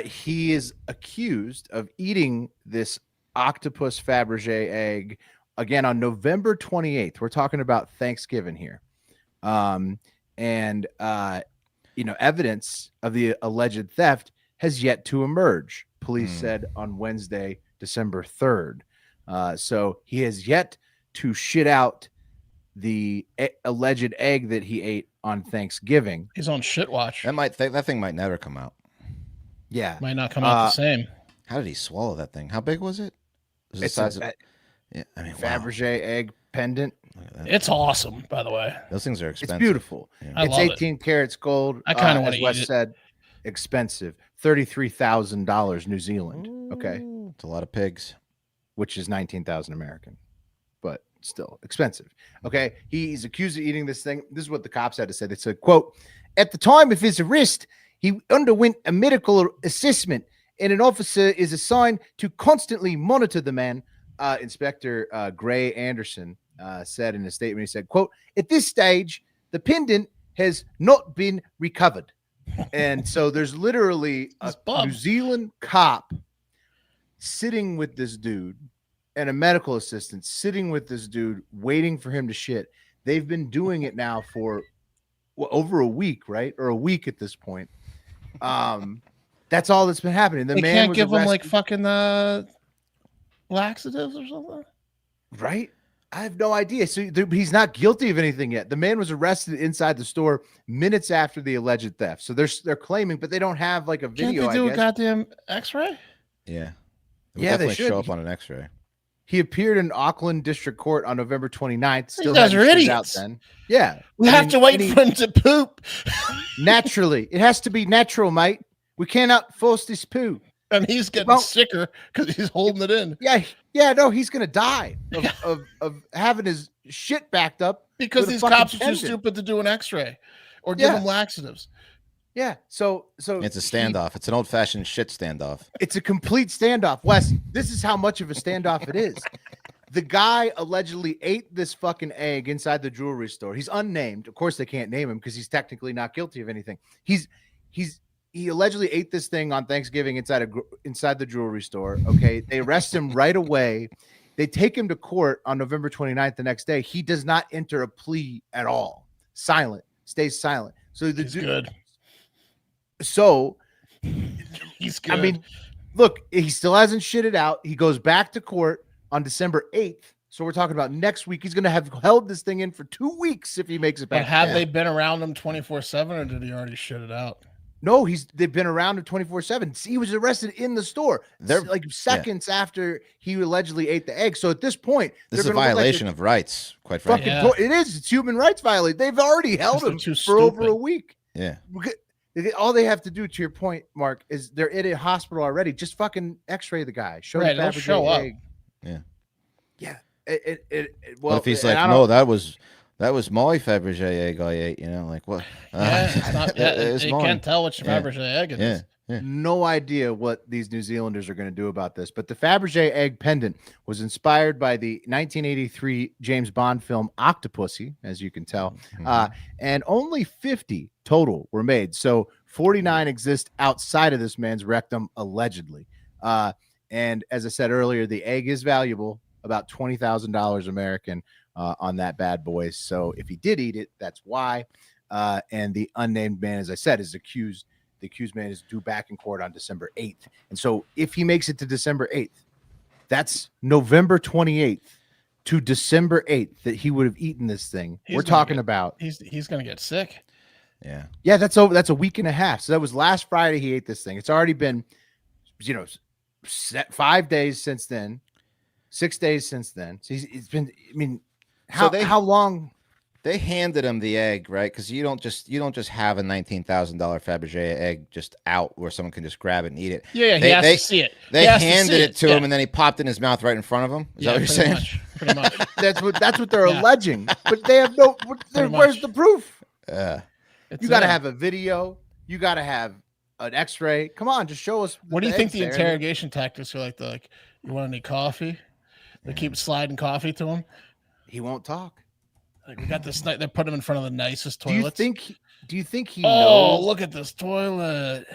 [SPEAKER 2] He is accused of eating this octopus Fabergé egg again on November 28th. We're talking about Thanksgiving here. Evidence of the alleged theft has yet to emerge, police said on Wednesday, December 3rd. So he has yet to shit out the alleged egg that he ate on Thanksgiving.
[SPEAKER 3] He's on shit watch.
[SPEAKER 1] That thing might never come out.
[SPEAKER 2] Yeah.
[SPEAKER 3] Might not come out the same.
[SPEAKER 1] How did he swallow that thing? How big was it? Was it the size of
[SPEAKER 2] Fabergé egg pendant.
[SPEAKER 3] It's awesome, by the way.
[SPEAKER 1] Those things are expensive.
[SPEAKER 2] It's beautiful.
[SPEAKER 3] I
[SPEAKER 2] It's
[SPEAKER 3] love
[SPEAKER 2] 18 carats gold.
[SPEAKER 3] I kind of want
[SPEAKER 2] as
[SPEAKER 3] to
[SPEAKER 2] Wes
[SPEAKER 3] eat it.
[SPEAKER 2] said, expensive. $33,000 New Zealand. Okay.
[SPEAKER 1] It's a lot of pigs.
[SPEAKER 2] Which is 19,000 American, but still expensive. Okay. He's accused of eating this thing. This is what the cops had to say. They said, quote, at the time of his arrest, he underwent a medical assessment and an officer is assigned to constantly monitor the man. Inspector Gray Anderson said in a statement, he said, quote, at this stage, the pendant has not been recovered. And so there's literally a New Zealand cop sitting with this dude and a medical assistant sitting with this dude, waiting for him to shit. They've been doing it now for over a week, right? Or a week at this point. That's all that's been happening. The
[SPEAKER 3] they
[SPEAKER 2] man
[SPEAKER 3] can't
[SPEAKER 2] was
[SPEAKER 3] give him
[SPEAKER 2] arrested.
[SPEAKER 3] like fucking laxatives or something,
[SPEAKER 2] right? I have no idea. So he's not guilty of anything yet. The man was arrested inside the store minutes after the alleged theft. So they're claiming, but they don't have like a video.
[SPEAKER 3] Can't they do a goddamn X-ray?
[SPEAKER 1] Yeah.
[SPEAKER 2] Yeah, they
[SPEAKER 1] definitely
[SPEAKER 2] should
[SPEAKER 1] show up on an X-ray.
[SPEAKER 2] He appeared in Auckland District Court on November 29th. Still
[SPEAKER 3] guys
[SPEAKER 2] hadn't
[SPEAKER 3] are
[SPEAKER 2] shit out
[SPEAKER 3] idiots.
[SPEAKER 2] then. Yeah.
[SPEAKER 3] We have to wait for him to poop.
[SPEAKER 2] Naturally. It has to be natural, mate. We cannot force this poo.
[SPEAKER 3] And he's getting sicker because he's holding it in.
[SPEAKER 2] Yeah, no, he's gonna die of having his shit backed up.
[SPEAKER 3] Because these cops are too stupid to do an x-ray or give him laxatives.
[SPEAKER 2] Yeah, so
[SPEAKER 1] it's a standoff. It's an old-fashioned shit standoff.
[SPEAKER 2] It's a complete standoff. Wes, this is how much of a standoff it is. The guy allegedly ate this fucking egg inside the jewelry store. He's unnamed. Of course, they can't name him because he's technically not guilty of anything. He allegedly ate this thing on Thanksgiving inside the jewelry store. Okay, they arrest him right away. They take him to court on November 29th the next day. He does not enter a plea at all. Silent, stays silent. So
[SPEAKER 3] he's good.
[SPEAKER 2] So
[SPEAKER 3] he's good.
[SPEAKER 2] I mean, look, he still hasn't shitted out. He goes back to court on December 8th. So we're talking about next week. He's going to have held this thing in for 2 weeks if he makes it back.
[SPEAKER 3] But have they been around him 24/7 or did he already shit it out?
[SPEAKER 2] No, they've been around him 24/7. He was arrested in the store. They're like seconds after he allegedly ate the egg. So at this point,
[SPEAKER 1] this is a violation of rights, quite frankly.
[SPEAKER 2] It is. It's human rights violation. They've already held him for over a week.
[SPEAKER 1] Yeah.
[SPEAKER 2] All they have to do, to your point, Mark, is they're in a hospital already. Just fucking X-ray the guy. Show the Fabergé egg.
[SPEAKER 1] Yeah.
[SPEAKER 2] Yeah.
[SPEAKER 1] Well, if he's like, no, that was my Fabergé egg I ate. You know, like what?
[SPEAKER 3] It's not. You can't tell which Fabergé egg it is.
[SPEAKER 1] Yeah.
[SPEAKER 2] No idea what these New Zealanders are going to do about this. But the Fabergé egg pendant was inspired by the 1983 James Bond film Octopussy, as you can tell. And only 50 total were made. So 49 exist outside of this man's rectum, allegedly. And as I said earlier, the egg is valuable, about $20,000 American on that bad boy. So if he did eat it, that's why. And the unnamed man, as I said, is accused. The accused man is due back in court on December 8th. And so if he makes it to December 8th, that's November 28th to December 8th that he would have eaten this thing. We're talking about.
[SPEAKER 3] He's going to get sick.
[SPEAKER 1] Yeah.
[SPEAKER 2] Yeah, that's a week and a half. So that was last Friday he ate this thing. It's already been, 5 days since then, 6 days since then. So it's been, I mean, how long?
[SPEAKER 1] They handed him the egg, right? Because you don't just have a $19,000 Fabergé egg just out where someone can just grab it and eat it.
[SPEAKER 3] Yeah, he has to see it.
[SPEAKER 1] They handed it to him, and then he popped in his mouth right in front of him. Is that what you're saying?
[SPEAKER 3] Pretty much.
[SPEAKER 2] That's what they're alleging. But they have no. Where's the proof? You got to have a video. You got to have an X-ray. Come on, just show us.
[SPEAKER 3] What do you think the interrogation tactics are like? You want any coffee? They keep sliding coffee to him.
[SPEAKER 2] He won't talk.
[SPEAKER 3] Like, we got this night. They put him in front of the nicest toilets.
[SPEAKER 2] Do you think he
[SPEAKER 3] knows?
[SPEAKER 2] knows?
[SPEAKER 3] Oh, look at this toilet.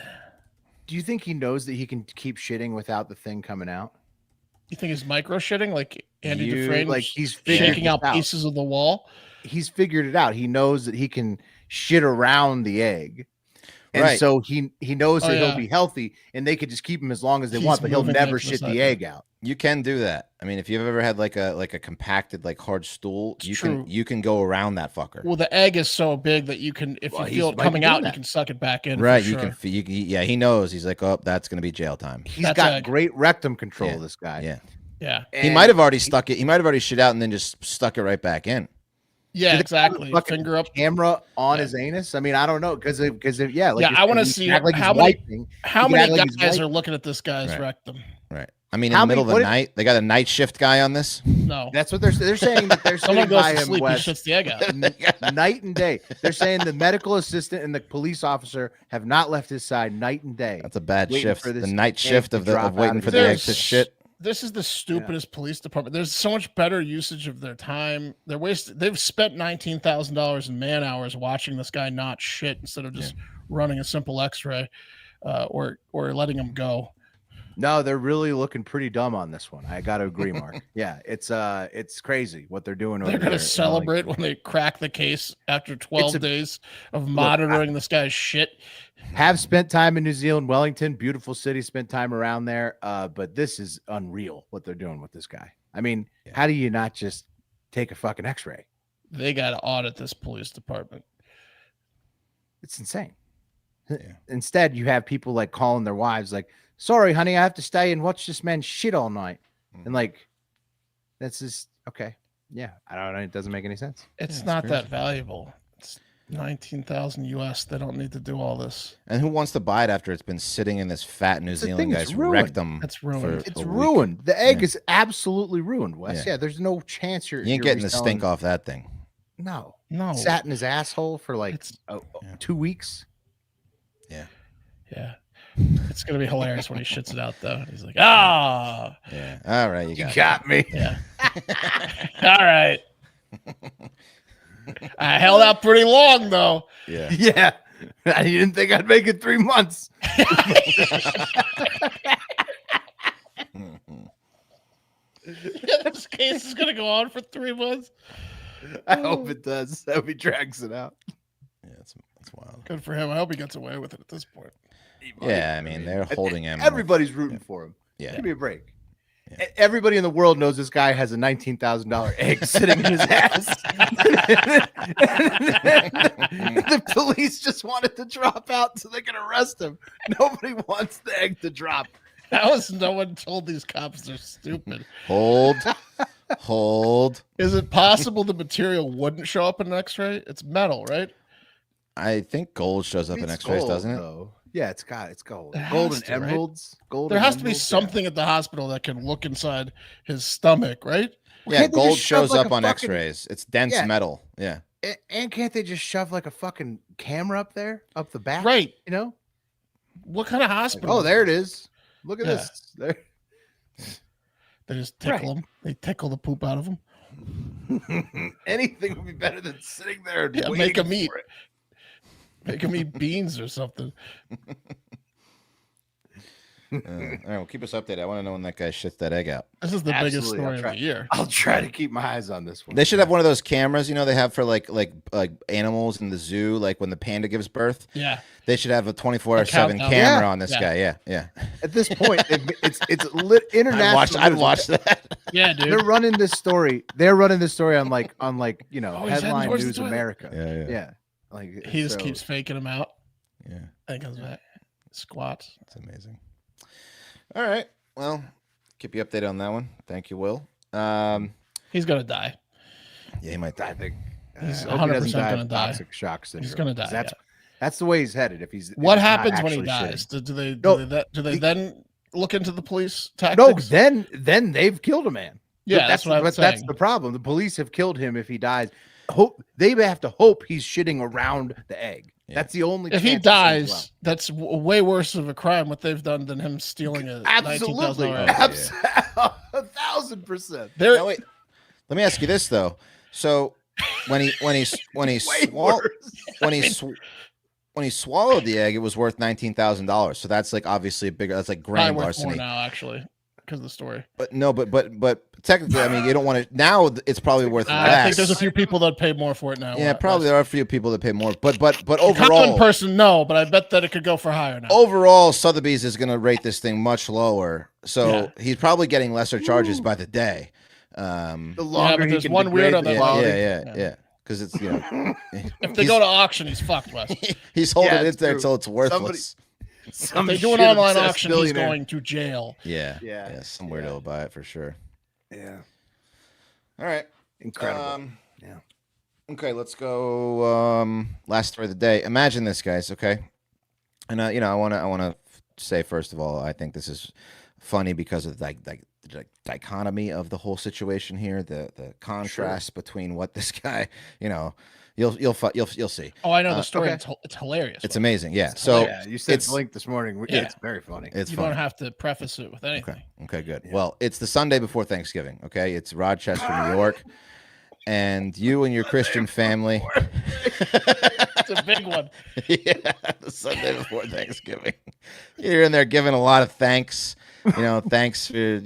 [SPEAKER 2] Do you think he knows that he can keep shitting without the thing coming out?
[SPEAKER 3] You think he's micro shitting like Andy Dufresne?
[SPEAKER 2] Like he's
[SPEAKER 3] shaking out pieces of the wall?
[SPEAKER 2] He's figured it out. He knows that he can shit around the egg. And so he knows that he'll be healthy and they could just keep him as long as they want, but he'll never shit the egg out.
[SPEAKER 1] You can do that. I mean, if you've ever had like a compacted, like hard stool, you can go around that fucker.
[SPEAKER 3] Well, the egg is so big that you can, if you feel it coming out, you can suck it back in.
[SPEAKER 1] Right. He knows. He's like, oh, that's going to be jail time.
[SPEAKER 2] He's got great rectum control, this guy.
[SPEAKER 1] Yeah.
[SPEAKER 3] Yeah.
[SPEAKER 1] He might have already stuck it. He might have already shit out and then just stuck it right back in.
[SPEAKER 3] Yeah, exactly. Finger up,
[SPEAKER 2] camera on his anus. I mean, I don't know because I
[SPEAKER 3] want to see how many guys are looking at this guy's rectum.
[SPEAKER 1] Right. I mean, in the middle of the night, they got a night shift guy on this.
[SPEAKER 3] No,
[SPEAKER 2] that's what they're saying. That they're
[SPEAKER 3] someone goes
[SPEAKER 2] by
[SPEAKER 3] to
[SPEAKER 2] him,
[SPEAKER 3] sleep, he shits the egg out
[SPEAKER 2] night and day. They're saying the medical assistant and the police officer have not left his side night and day.
[SPEAKER 1] That's a bad shift. The night shift of waiting for the egg to shit.
[SPEAKER 3] This is the stupidest police department. There's so much better usage of their time. They've spent $19,000 in man hours watching this guy not shit instead of just running a simple X-ray or letting him go.
[SPEAKER 2] No, they're really looking pretty dumb on this one. I got to agree, Mark. Yeah, it's crazy what they're doing.
[SPEAKER 3] They're going to celebrate when they crack the case after 12 days of monitoring this guy's shit.
[SPEAKER 2] Have spent time in New Zealand, Wellington, beautiful city, spent time around there. But this is unreal what they're doing with this guy. I mean, how do you not just take a fucking X-ray?
[SPEAKER 3] They got to audit this police department.
[SPEAKER 2] It's insane. Yeah. Instead, you have people like calling their wives like, sorry, honey, I have to stay and watch this man shit all night. And like, That's just okay. Yeah, I don't know. It doesn't make any sense.
[SPEAKER 3] It's
[SPEAKER 1] Yeah,
[SPEAKER 3] not
[SPEAKER 1] crazy.
[SPEAKER 3] that valuable. It's 19,000 US. They don't need to do all this.
[SPEAKER 1] And who wants to buy it after it's been sitting in this fat New
[SPEAKER 2] It's the
[SPEAKER 1] Zealand
[SPEAKER 2] thing, it's
[SPEAKER 1] guy's
[SPEAKER 2] ruined.
[SPEAKER 1] wrecked them?
[SPEAKER 3] It's ruined.
[SPEAKER 2] It's
[SPEAKER 1] a week?
[SPEAKER 2] ruined. The egg
[SPEAKER 1] Yeah.
[SPEAKER 2] is absolutely ruined, Wes.
[SPEAKER 1] Yeah.
[SPEAKER 2] Yeah, there's no chance you're
[SPEAKER 1] You ain't getting the stink
[SPEAKER 2] reselling-
[SPEAKER 1] off that thing.
[SPEAKER 2] No,
[SPEAKER 3] No.
[SPEAKER 2] sat in his asshole for like
[SPEAKER 3] It's
[SPEAKER 2] 2 weeks.
[SPEAKER 1] Yeah.
[SPEAKER 3] yeah. It's gonna be hilarious when he shits it out though. He's like, ah,
[SPEAKER 1] Yeah. All right. You
[SPEAKER 2] You
[SPEAKER 1] got,
[SPEAKER 2] got me.
[SPEAKER 3] yeah. All right. I held out pretty long though.
[SPEAKER 1] it. Yeah.
[SPEAKER 2] Yeah, I didn't think I'd make it 3 months.
[SPEAKER 3] This case is gonna go on for 3 months.
[SPEAKER 2] I hope it does. I hope he drags it out.
[SPEAKER 1] Yeah. That's wild.
[SPEAKER 3] Good for him. I hope he gets away with it at this point.
[SPEAKER 1] Yeah. I mean, they're holding him.
[SPEAKER 2] Everybody's rooting for him.
[SPEAKER 1] Yeah.
[SPEAKER 2] Give me a break.
[SPEAKER 1] Yeah.
[SPEAKER 2] Everybody in the world knows this guy has a $19,000 egg sitting in his ass. The police just wanted to drop out so they can arrest him. Nobody wants the egg to drop.
[SPEAKER 3] How is no one told these cops they're stupid?
[SPEAKER 1] Hold.
[SPEAKER 3] Is it possible the material wouldn't show up in an X-ray? It's metal, right?
[SPEAKER 1] I think gold shows up in
[SPEAKER 2] It's
[SPEAKER 1] X-rays,
[SPEAKER 2] gold,
[SPEAKER 1] doesn't it?
[SPEAKER 2] though. Yeah, it's gold.
[SPEAKER 3] It
[SPEAKER 2] Gold
[SPEAKER 3] has
[SPEAKER 2] and
[SPEAKER 3] to, right?
[SPEAKER 2] emeralds. Gold.
[SPEAKER 3] There
[SPEAKER 2] and
[SPEAKER 3] has to be
[SPEAKER 2] emeralds,
[SPEAKER 3] something at the hospital that can look inside his stomach, right?
[SPEAKER 1] Yeah.
[SPEAKER 2] Can't they
[SPEAKER 1] Gold
[SPEAKER 2] just shove,
[SPEAKER 1] shows
[SPEAKER 2] like,
[SPEAKER 1] up
[SPEAKER 2] a
[SPEAKER 1] on
[SPEAKER 2] fucking-
[SPEAKER 1] X-rays. It's dense
[SPEAKER 2] Yeah.
[SPEAKER 1] metal. Yeah.
[SPEAKER 2] And can't they just shove like a fucking camera up there, up the back?
[SPEAKER 3] Right.
[SPEAKER 2] You know?
[SPEAKER 3] What kind of
[SPEAKER 2] Like,
[SPEAKER 3] hospital?
[SPEAKER 2] oh, there it is. Look at
[SPEAKER 3] Yeah.
[SPEAKER 2] this. There.
[SPEAKER 3] They just tickle him. They tickle the poop out of him.
[SPEAKER 2] Anything would be better than sitting there and
[SPEAKER 3] Yeah,
[SPEAKER 2] waiting
[SPEAKER 3] make 'em eat.
[SPEAKER 2] for it.
[SPEAKER 3] Make him eat beans or something.
[SPEAKER 1] All right. Well, keep us updated. I want to know when that guy shits that egg out.
[SPEAKER 3] This is the biggest
[SPEAKER 2] Absolutely, I'll
[SPEAKER 3] story of
[SPEAKER 2] try.
[SPEAKER 3] the year.
[SPEAKER 2] I'll try to keep my eyes on this one.
[SPEAKER 1] They should have one of those cameras, they have for like animals in the zoo, like when the panda gives birth.
[SPEAKER 3] Yeah.
[SPEAKER 1] They should have a 24/7
[SPEAKER 3] countdown.
[SPEAKER 1] camera
[SPEAKER 2] Yeah.
[SPEAKER 1] on this
[SPEAKER 3] Yeah.
[SPEAKER 1] guy. Yeah, yeah.
[SPEAKER 2] At this point, it's lit international.
[SPEAKER 1] I'd watch that.
[SPEAKER 3] Yeah, dude.
[SPEAKER 2] They're running this story. They're running this story on like
[SPEAKER 3] Oh, he's heading
[SPEAKER 2] Headline
[SPEAKER 3] towards the
[SPEAKER 2] News
[SPEAKER 3] toilet.
[SPEAKER 2] America.
[SPEAKER 1] Yeah, yeah.
[SPEAKER 2] Yeah, like
[SPEAKER 3] He just
[SPEAKER 2] so-
[SPEAKER 3] keeps faking him out.
[SPEAKER 1] Yeah,
[SPEAKER 3] And comes back. Squats.
[SPEAKER 1] that's amazing. All right. Well, keep you updated on that one. Thank you, Will.
[SPEAKER 3] He's gonna die.
[SPEAKER 1] Yeah, he might die.
[SPEAKER 2] I think
[SPEAKER 3] He's
[SPEAKER 2] I hope he doesn't
[SPEAKER 3] 100%
[SPEAKER 2] die
[SPEAKER 3] gonna
[SPEAKER 2] of
[SPEAKER 3] die.
[SPEAKER 2] toxic shock syndrome.
[SPEAKER 3] He's gonna
[SPEAKER 2] 'cause
[SPEAKER 3] die.
[SPEAKER 2] That's the way he's headed. If he's
[SPEAKER 3] What
[SPEAKER 2] if he's not
[SPEAKER 3] happens when he
[SPEAKER 2] actually
[SPEAKER 3] dies?
[SPEAKER 2] shitting.
[SPEAKER 3] Do they
[SPEAKER 2] No,
[SPEAKER 3] do they then look into the police
[SPEAKER 2] No,
[SPEAKER 3] tactics?
[SPEAKER 2] then they've killed a man.
[SPEAKER 3] Yeah, that's what I'm
[SPEAKER 2] but
[SPEAKER 3] saying.
[SPEAKER 2] that's the problem. The police have killed him if he dies. Hope they have to hope he's shitting around the egg.
[SPEAKER 1] Yeah.
[SPEAKER 2] That's the only.
[SPEAKER 3] If he
[SPEAKER 2] chance to save
[SPEAKER 3] dies, that's way worse of a crime what they've done than him stealing a
[SPEAKER 2] absolutely,
[SPEAKER 3] $19,000 egg.
[SPEAKER 2] 1,000%.
[SPEAKER 3] There,
[SPEAKER 1] Now, wait. Let me ask you this though. So when he
[SPEAKER 2] Way worse.
[SPEAKER 1] when he swallowed the egg, it was worth $19,000. So that's like obviously a bigger. That's like
[SPEAKER 3] probably
[SPEAKER 1] grand
[SPEAKER 3] worth more
[SPEAKER 1] larceny.
[SPEAKER 3] now, actually, because of the story.
[SPEAKER 1] But no, but technically, I mean, you don't want to. Now it's probably worth less.
[SPEAKER 3] I think there's a few people that pay more for it now.
[SPEAKER 1] Yeah, probably
[SPEAKER 3] less.
[SPEAKER 1] there are a few people that pay more. But
[SPEAKER 3] Common
[SPEAKER 1] overall,
[SPEAKER 3] person, no, but I bet that it could go for higher now.
[SPEAKER 1] overall, Sotheby's is going to rate this thing much lower. So
[SPEAKER 3] Yeah.
[SPEAKER 1] he's probably getting lesser charges by the day.
[SPEAKER 2] The
[SPEAKER 3] Yeah,
[SPEAKER 2] longer
[SPEAKER 3] but
[SPEAKER 2] he
[SPEAKER 3] there's
[SPEAKER 2] can
[SPEAKER 3] one
[SPEAKER 2] degrade
[SPEAKER 3] weirdo
[SPEAKER 2] the
[SPEAKER 3] that-
[SPEAKER 2] quality.
[SPEAKER 1] Yeah. Because it's
[SPEAKER 3] If they go to auction, he's fucked, Wes.
[SPEAKER 1] he's holding
[SPEAKER 2] Yeah,
[SPEAKER 1] it
[SPEAKER 2] it's
[SPEAKER 1] there
[SPEAKER 2] true.
[SPEAKER 1] until it's worthless.
[SPEAKER 3] If
[SPEAKER 2] Some
[SPEAKER 3] they do an
[SPEAKER 2] shit
[SPEAKER 3] online
[SPEAKER 2] obsessed
[SPEAKER 3] auction,
[SPEAKER 2] billionaire.
[SPEAKER 3] he's going to jail.
[SPEAKER 1] Yeah,
[SPEAKER 2] Yeah.
[SPEAKER 1] some weirdo will buy it for sure.
[SPEAKER 2] Yeah,
[SPEAKER 1] All right.
[SPEAKER 2] incredible. Yeah.
[SPEAKER 1] Okay, let's go. Last story of the day. Imagine this, guys. Okay, and I want to say first of all, I think this is funny because of the dichotomy of the whole situation here. The contrast between what this guy, you'll see.
[SPEAKER 3] Oh, I know the story.
[SPEAKER 2] okay.
[SPEAKER 3] It's hilarious.
[SPEAKER 1] It's
[SPEAKER 3] Wes.
[SPEAKER 1] amazing. Yeah.
[SPEAKER 3] It's
[SPEAKER 1] So
[SPEAKER 2] Yeah, you said
[SPEAKER 1] it's
[SPEAKER 2] Blink this morning.
[SPEAKER 3] Yeah.
[SPEAKER 2] It's very funny.
[SPEAKER 1] it's
[SPEAKER 3] You
[SPEAKER 1] funny.
[SPEAKER 3] don't have to preface it with anything.
[SPEAKER 1] Okay. Okay, good.
[SPEAKER 2] Yeah.
[SPEAKER 1] Well, it's the Sunday before Thanksgiving. Okay. It's Rochester, New York. And you and your Christian family.
[SPEAKER 3] It's a big one.
[SPEAKER 1] Yeah. The Sunday before Thanksgiving. You're in there giving a lot of thanks. Thanks for,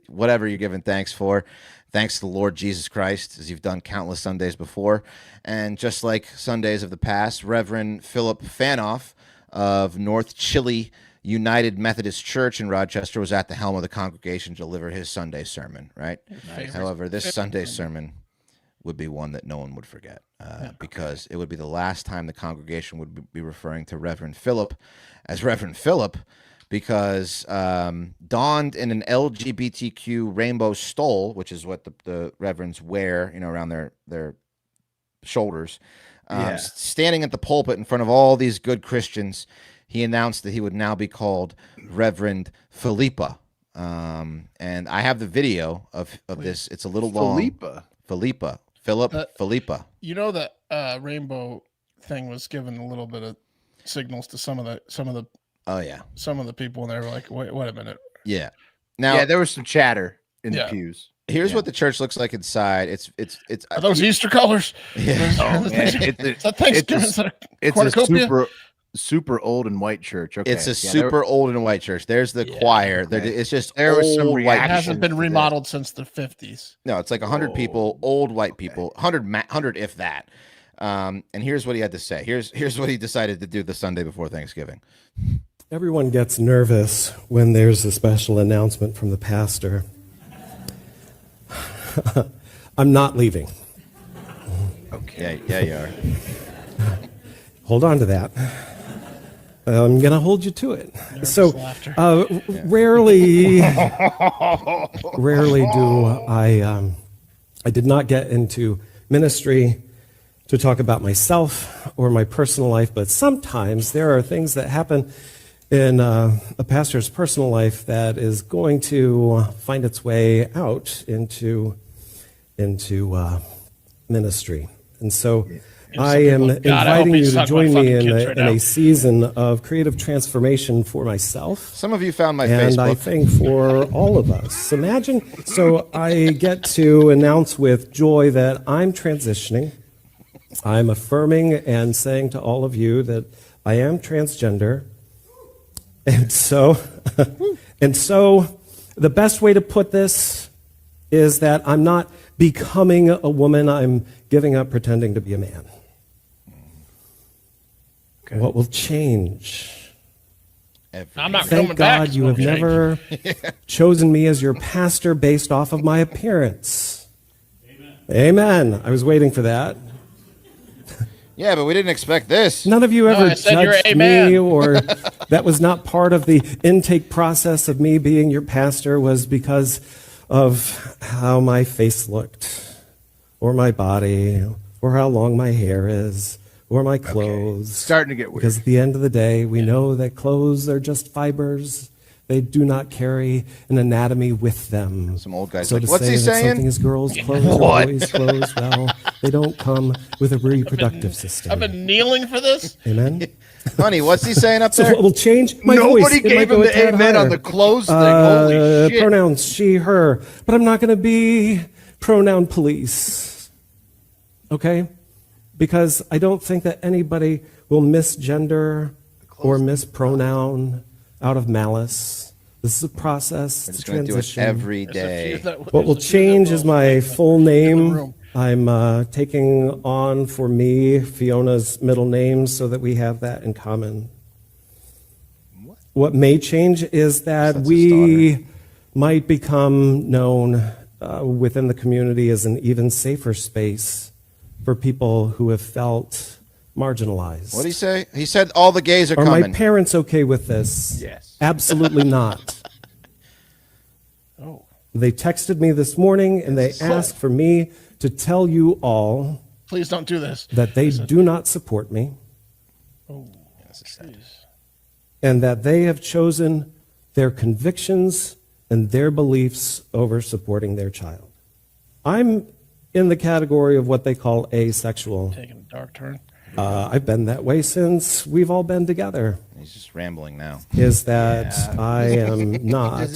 [SPEAKER 1] whatever you're giving thanks for. Thanks to the Lord Jesus Christ, as you've done countless Sundays before. And just like Sundays of the past, Reverend Philip Fanoff of North Chile United Methodist Church in Rochester was at the helm of the congregation to deliver his Sunday sermon, right?
[SPEAKER 3] Favorite-
[SPEAKER 1] However, this
[SPEAKER 3] favorite
[SPEAKER 1] Sunday
[SPEAKER 3] sermon.
[SPEAKER 1] sermon would be one that no one would forget because it would be the last time the congregation would be referring to Reverend Philip as Reverend Philip because donned in an LGBTQ rainbow stole, which is what the reverends wear, around their shoulders, standing at the pulpit in front of all these good Christians, he announced that he would now be called Reverend Philippa. And I have the video of this. It's a little long. Philippa.
[SPEAKER 3] That rainbow thing was given a little bit of signals to some of the
[SPEAKER 1] Oh yeah,
[SPEAKER 3] some of the people, and they were like, wait a minute.
[SPEAKER 1] Yeah. Now
[SPEAKER 2] there was some chatter in the pews.
[SPEAKER 1] Here's what the church looks like inside. It's
[SPEAKER 3] Are those Easter colors?
[SPEAKER 1] Yeah.
[SPEAKER 2] It's a super old and white church. Okay.
[SPEAKER 1] It's a super old and white church. There's the choir. Okay. It's just there was some
[SPEAKER 3] white. It hasn't been remodeled since the 50s.
[SPEAKER 1] No, it's like 100 people, old white people, 100 if that. And here's what he had to say. Here's what he decided to do the Sunday before Thanksgiving.
[SPEAKER 4] Everyone gets nervous when there's a special announcement from the pastor. I'm not leaving.
[SPEAKER 1] Okay. Yeah, you are.
[SPEAKER 4] Hold on to that. I'm going to hold you to it. So, rarely do I did not get into ministry to talk about myself or my personal life, but sometimes there are things that happen in a pastor's personal life that is going to find its way out into ministry. And so I am inviting you to join me in a season of creative transformation for myself.
[SPEAKER 1] Some of you found my Facebook.
[SPEAKER 4] And I think for all of us. Imagine, so I get to announce with joy that I'm transitioning. I'm affirming and saying to all of you that I am transgender. And so the best way to put this is that I'm not becoming a woman, I'm giving up pretending to be a man. Okay. What will change?
[SPEAKER 3] I'm not
[SPEAKER 4] Thank God you have never chosen me as your pastor based off of my appearance. Amen. I was waiting for that.
[SPEAKER 1] Yeah, but we didn't expect this.
[SPEAKER 4] None of you ever judged me, or that was not part of the intake process of me being your pastor, was because of how my face looked, or my body, or how long my hair is, or my clothes.
[SPEAKER 2] Starting to get weird.
[SPEAKER 4] Because at the end of the day, we know that clothes are just fibers. They do not carry an anatomy with them.
[SPEAKER 1] Some old guys
[SPEAKER 4] so
[SPEAKER 1] like,
[SPEAKER 4] to
[SPEAKER 1] what's
[SPEAKER 4] say
[SPEAKER 1] he
[SPEAKER 4] that
[SPEAKER 1] saying?
[SPEAKER 4] Something is girls' clothes are always clothes. Well, they don't come with a reproductive system.
[SPEAKER 3] I've been kneeling for this.
[SPEAKER 4] Amen.
[SPEAKER 1] Honey, what's he saying up there?
[SPEAKER 4] So what will change? My
[SPEAKER 2] Nobody
[SPEAKER 4] voice.
[SPEAKER 2] gave him the amen on the clothes thing. Holy shit.
[SPEAKER 4] Pronouns she, her. But I'm not going to be pronoun police. Okay? Because I don't think that anybody will misgender or mispronoun out of malice. This is a process. It's a transition.
[SPEAKER 1] Do it every day.
[SPEAKER 4] What will change is my full name. I'm taking on for me Fiona's middle name so that we have that in common. What may change is that we might become known within the community as an even safer space for people who have felt marginalized.
[SPEAKER 1] What did he say? He said all the gays are
[SPEAKER 4] coming. Are my
[SPEAKER 1] coming.
[SPEAKER 4] parents okay with this?
[SPEAKER 2] Yes.
[SPEAKER 4] Absolutely not.
[SPEAKER 3] Oh.
[SPEAKER 4] They texted me this morning and they asked for me to tell you all,
[SPEAKER 3] please don't do this,
[SPEAKER 4] that they do not support me.
[SPEAKER 3] Oh,
[SPEAKER 4] and that they have chosen their convictions and their beliefs over supporting their child. I'm in the category of what they call asexual.
[SPEAKER 3] Taking a dark turn.
[SPEAKER 4] I've been that way since we've all been together.
[SPEAKER 1] He's just rambling now.
[SPEAKER 4] Is that I am not.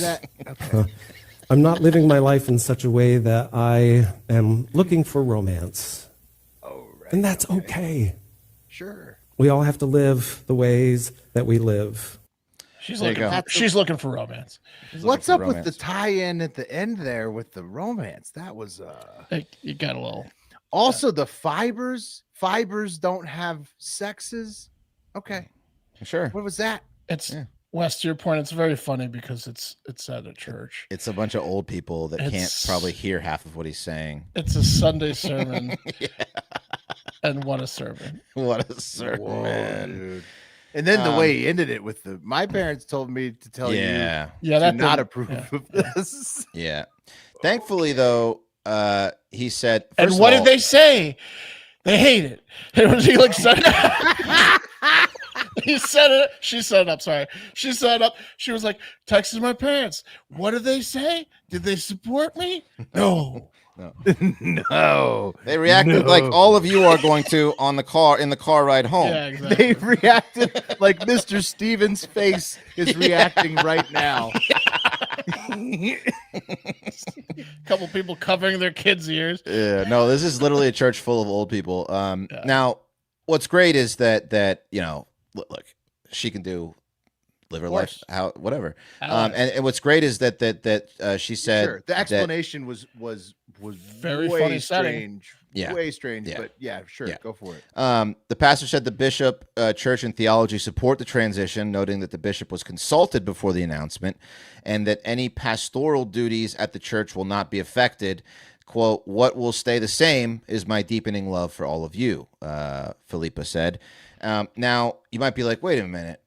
[SPEAKER 4] I'm not living my life in such a way that I am looking for romance.
[SPEAKER 2] Oh, right.
[SPEAKER 4] And that's okay.
[SPEAKER 2] Sure.
[SPEAKER 4] We all have to live the ways that we live.
[SPEAKER 3] She's looking for romance.
[SPEAKER 2] What's up with the tie-in at the end there with the romance? That was
[SPEAKER 3] you got a little.
[SPEAKER 2] Also, the fibers don't have sexes. Okay,
[SPEAKER 1] sure.
[SPEAKER 2] What was that?
[SPEAKER 3] It's Wes, to your point. It's very funny because it's at a church.
[SPEAKER 1] It's a bunch of old people that can't probably hear half of what he's saying.
[SPEAKER 3] It's a Sunday sermon, and what a sermon!
[SPEAKER 1] What a sermon,
[SPEAKER 2] Whoa,
[SPEAKER 1] man!
[SPEAKER 2] Dude. And then the way he ended it with my parents told me to tell you
[SPEAKER 3] Yeah,
[SPEAKER 2] to not approve of this.
[SPEAKER 1] Yeah. Thankfully, though, he said.
[SPEAKER 3] And
[SPEAKER 1] first
[SPEAKER 3] what
[SPEAKER 1] of all,
[SPEAKER 3] did they say? They hate it. And was he like said he said it. She set it up. Sorry. She set it up. She was like, texted my parents. What did they say? Did they support me? No.
[SPEAKER 2] No.
[SPEAKER 1] They reacted like all of you are going to in the car ride home.
[SPEAKER 3] Yeah, exactly.
[SPEAKER 2] They reacted like Mr. Stevens' face is reacting right now.
[SPEAKER 3] A couple people covering their kids' ears.
[SPEAKER 1] Yeah, no, this is literally a church full of old people. Now, what's great is that look, she can live her life whatever. And what's great is that she said
[SPEAKER 2] the explanation was
[SPEAKER 3] very
[SPEAKER 2] way
[SPEAKER 3] funny
[SPEAKER 2] strange.
[SPEAKER 1] setting.
[SPEAKER 2] Way strange,
[SPEAKER 1] Yeah.
[SPEAKER 2] but go for it.
[SPEAKER 1] The pastor said the bishop, church, and theology support the transition, noting that the bishop was consulted before the announcement and that any pastoral duties at the church will not be affected. Quote, what will stay the same is my deepening love for all of you, Philippa said. Now, you might be like, wait a minute.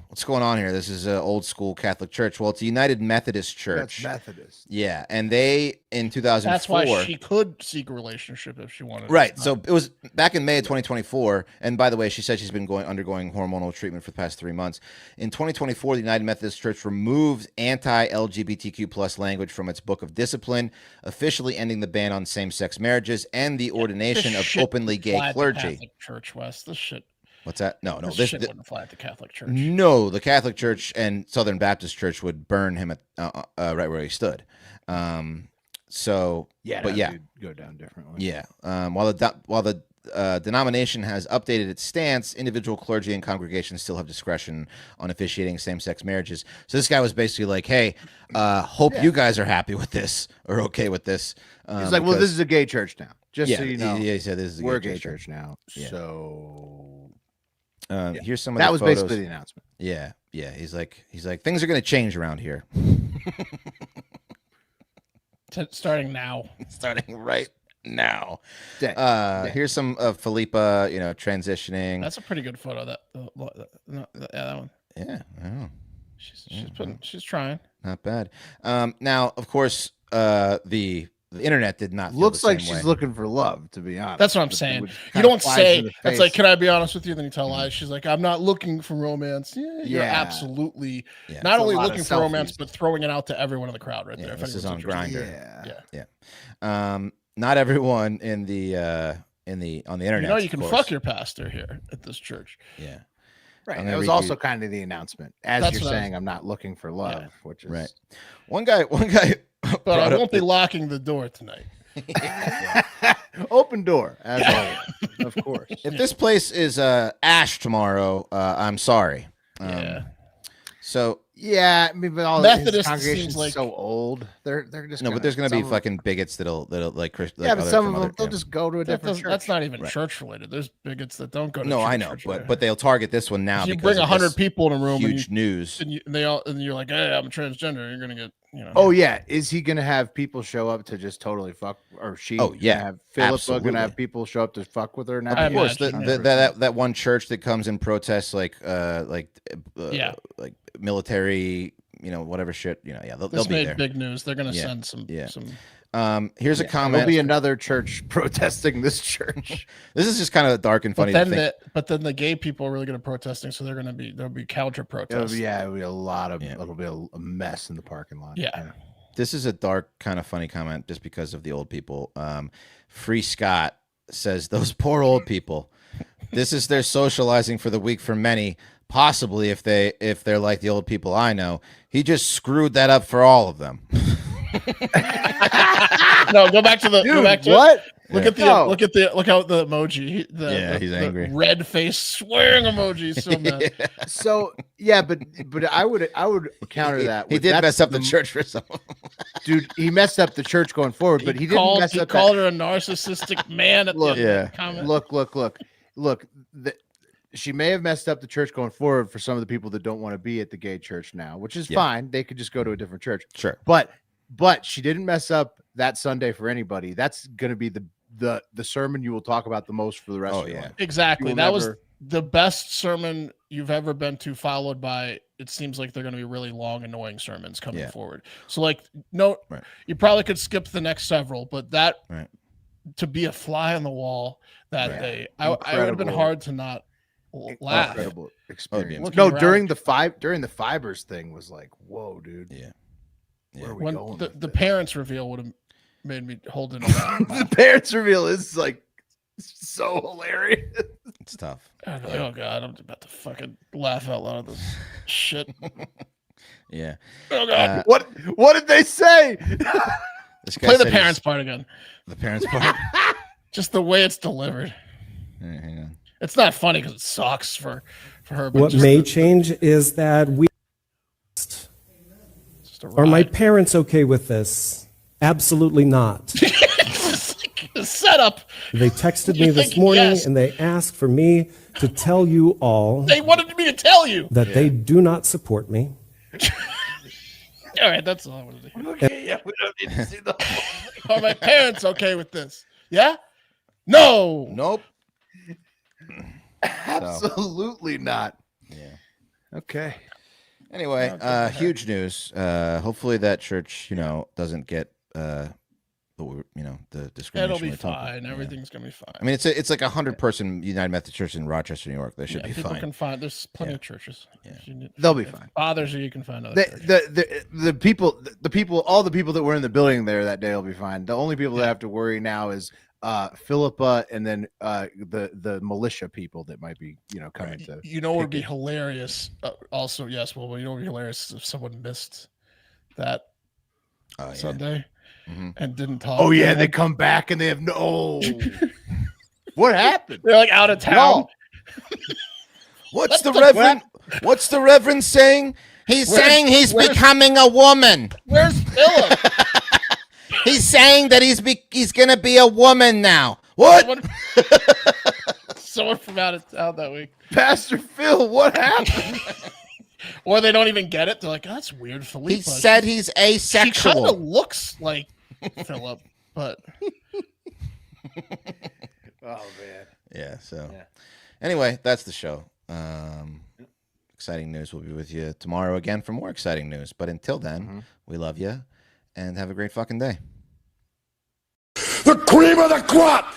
[SPEAKER 1] What's going on here? This is an old school Catholic church. Well, it's a United Methodist Church.
[SPEAKER 2] That's Methodist.
[SPEAKER 1] Yeah. And they, in 2004.
[SPEAKER 3] That's why she could seek a relationship if she wanted.
[SPEAKER 1] Right. So it was back in May of 2024. And by the way, she said she's been undergoing hormonal treatment for the past 3 months. In 2024, the United Methodist Church removed anti-LGBTQ plus language from its book of discipline, officially ending the ban on same-sex marriages and the ordination of openly gay clergy.
[SPEAKER 3] Catholic Church, Wes. This shit.
[SPEAKER 1] What's that? No.
[SPEAKER 3] This shit wouldn't fly at the Catholic Church.
[SPEAKER 1] No, the Catholic Church and Southern Baptist Church would burn him at right where he stood. So,
[SPEAKER 2] go down differently.
[SPEAKER 1] Yeah. While the denomination has updated its stance, individual clergy and congregations still have discretion on officiating same-sex marriages. So this guy was basically like, "Hey, hope you guys are happy with this or okay with this."
[SPEAKER 2] He's like, "Well, this is a gay church now. Just so you know."
[SPEAKER 1] Yeah, he said this is
[SPEAKER 2] we're a gay church now. Yeah. So.
[SPEAKER 1] Here's some of
[SPEAKER 2] that
[SPEAKER 1] the
[SPEAKER 2] was
[SPEAKER 1] photos.
[SPEAKER 2] basically the announcement.
[SPEAKER 1] Yeah. He's like things are going to change around here.
[SPEAKER 3] Starting now.
[SPEAKER 1] Starting right now.
[SPEAKER 2] Dang.
[SPEAKER 1] Here's some of Philippa, transitioning.
[SPEAKER 3] That's a pretty good photo. That one.
[SPEAKER 1] Yeah, I know.
[SPEAKER 3] She's trying.
[SPEAKER 1] Not bad. Now, of course, the internet did not.
[SPEAKER 2] Looks
[SPEAKER 1] feel the
[SPEAKER 2] like
[SPEAKER 1] same
[SPEAKER 2] she's
[SPEAKER 1] way.
[SPEAKER 2] looking for love, to be honest.
[SPEAKER 3] That's what I'm saying. You don't say it's like, "Can I be honest with you?" Then you tell lies. She's like, "I'm not looking for romance." Yeah, you're absolutely not only looking for romance, but throwing it out to everyone in the crowd right there.
[SPEAKER 1] This is on Grindr.
[SPEAKER 3] Yeah.
[SPEAKER 1] Not everyone on the internet.
[SPEAKER 3] You can fuck your pastor here at this church.
[SPEAKER 1] Yeah.
[SPEAKER 2] Right. That was also kind of the announcement. As you're saying, I'm not looking for love, which is
[SPEAKER 1] right. One guy.
[SPEAKER 3] But I won't be locking the door tonight.
[SPEAKER 2] Open door, as always, of course.
[SPEAKER 1] If this place is ash tomorrow, I'm sorry. So
[SPEAKER 2] I mean, but all
[SPEAKER 3] Methodist
[SPEAKER 2] congregations
[SPEAKER 3] seems like
[SPEAKER 2] so old. They're just
[SPEAKER 1] but there's gonna be fucking bigots that'll like
[SPEAKER 2] but some of them they'll just go to a different church.
[SPEAKER 3] That's not even church related. There's bigots that don't go to.
[SPEAKER 1] No,
[SPEAKER 3] church,
[SPEAKER 1] I know, but they'll target this one now.
[SPEAKER 3] If you
[SPEAKER 1] because
[SPEAKER 3] bring 100 people in a room,
[SPEAKER 1] huge news,
[SPEAKER 3] and you're like, "Hey, I'm transgender." You're gonna get.
[SPEAKER 2] Oh yeah, is he gonna have people show up to just totally fuck, or she?
[SPEAKER 1] Oh yeah,
[SPEAKER 2] have Philippa gonna have people show up to fuck with her now?
[SPEAKER 1] Of course, that one church that comes and protests like military, whatever shit, they'll
[SPEAKER 3] this
[SPEAKER 1] be
[SPEAKER 3] made
[SPEAKER 1] there.
[SPEAKER 3] Big news. They're gonna send some.
[SPEAKER 1] Here's a comment.
[SPEAKER 2] There'll be another church protesting this church.
[SPEAKER 1] This is just kind of dark and funny.
[SPEAKER 3] But then the gay people are really going to protesting, so there'll be counter protests.
[SPEAKER 2] It'll be a lot of. It'll be a mess in the parking lot.
[SPEAKER 3] Yeah.
[SPEAKER 1] This is a dark, kind of funny comment, just because of the old people. Free Scott says, "Those poor old people. This is their socializing for the week for many. Possibly if they're like the old people I know. He just screwed that up for all of them."
[SPEAKER 3] No, go back to
[SPEAKER 2] what?
[SPEAKER 3] Look at the emoji.
[SPEAKER 1] He's angry.
[SPEAKER 3] The red face swearing emoji. So mad.
[SPEAKER 2] So but I would counter that.
[SPEAKER 1] He did mess up the church for some.
[SPEAKER 2] Dude, he messed up the church going forward, but he didn't mess up.
[SPEAKER 3] Called her a narcissistic man.
[SPEAKER 2] Look. She may have messed up the church going forward for some of the people that don't want to be at the gay church now, which is fine. They could just go to a different church.
[SPEAKER 1] Sure.
[SPEAKER 2] But she didn't mess up that Sunday for anybody. That's going to be the sermon you will talk about the most for the rest of your life.
[SPEAKER 3] Exactly. the best sermon you've ever been to, followed by it seems like they're going to be really long, annoying sermons coming forward. So like, no, you probably could skip the next several, but that to be a fly on the wall that day, I would have been hard to not laugh.
[SPEAKER 2] Incredible experience.
[SPEAKER 3] No,
[SPEAKER 2] during the fibers thing was like, whoa, dude.
[SPEAKER 1] Yeah.
[SPEAKER 2] Where are we
[SPEAKER 3] When
[SPEAKER 2] going
[SPEAKER 3] the parents reveal would have made me hold in.
[SPEAKER 2] The parents reveal is like so hilarious.
[SPEAKER 1] It's tough.
[SPEAKER 3] Oh god, I'm about to fucking laugh out loud at this shit.
[SPEAKER 1] Yeah.
[SPEAKER 3] Oh god.
[SPEAKER 2] What did they say?
[SPEAKER 1] This guy
[SPEAKER 3] Play the
[SPEAKER 1] said
[SPEAKER 3] parents part again.
[SPEAKER 1] The parents part.
[SPEAKER 3] Just the way it's delivered.
[SPEAKER 1] Right, hang on.
[SPEAKER 3] It's not funny because it sucks for her. But
[SPEAKER 4] What may change is that we. Are my parents okay with this? Absolutely not.
[SPEAKER 3] The setup.
[SPEAKER 4] They texted me this morning and they asked for me to tell you all.
[SPEAKER 3] They wanted me to tell you
[SPEAKER 4] that they do not support me.
[SPEAKER 3] All right, that's all I wanted to hear.
[SPEAKER 2] Okay, yeah, we don't need to see the
[SPEAKER 3] Are my parents okay with this? Yeah? No.
[SPEAKER 1] Nope.
[SPEAKER 2] Absolutely not.
[SPEAKER 1] Yeah.
[SPEAKER 2] Okay.
[SPEAKER 1] Anyway, huge news. Hopefully that church, doesn't get the discrimination.
[SPEAKER 3] It'll be
[SPEAKER 1] we're talking
[SPEAKER 3] fine.
[SPEAKER 1] about.
[SPEAKER 3] Everything's gonna be fine.
[SPEAKER 1] I mean, it's like 100-person United Methodist Church in Rochester, New York. They should be
[SPEAKER 3] people
[SPEAKER 1] fine.
[SPEAKER 3] can find. There's plenty of churches.
[SPEAKER 1] Yeah.
[SPEAKER 2] They'll be fine.
[SPEAKER 3] Bothers you, you can find other churches.
[SPEAKER 2] The people, all the people that were in the building there that day will be fine. The only people that have to worry now is Philippa and then the militia people that might be coming to.
[SPEAKER 3] What would be hilarious? Also, yes. Well, what would be hilarious if someone missed that Sunday and didn't talk.
[SPEAKER 2] Oh yeah, they come back and they have no. What happened?
[SPEAKER 3] They're like out of town.
[SPEAKER 1] What's the Reverend saying? He's saying he's becoming a woman.
[SPEAKER 3] Where's Philip?
[SPEAKER 1] He's saying that he's gonna be a woman now. What?
[SPEAKER 3] Someone from out of town that week.
[SPEAKER 2] Pastor Phil, what happened?
[SPEAKER 3] Or they don't even get it. They're like, oh, that's weird. Philippa.
[SPEAKER 1] He said he's asexual.
[SPEAKER 3] She kind of looks like Philip, but
[SPEAKER 2] oh man.
[SPEAKER 1] Yeah. So anyway, that's the show. Exciting news. We'll be with you tomorrow again for more exciting news. But until then, we love you and have a great fucking day.
[SPEAKER 5] The cream of the crop!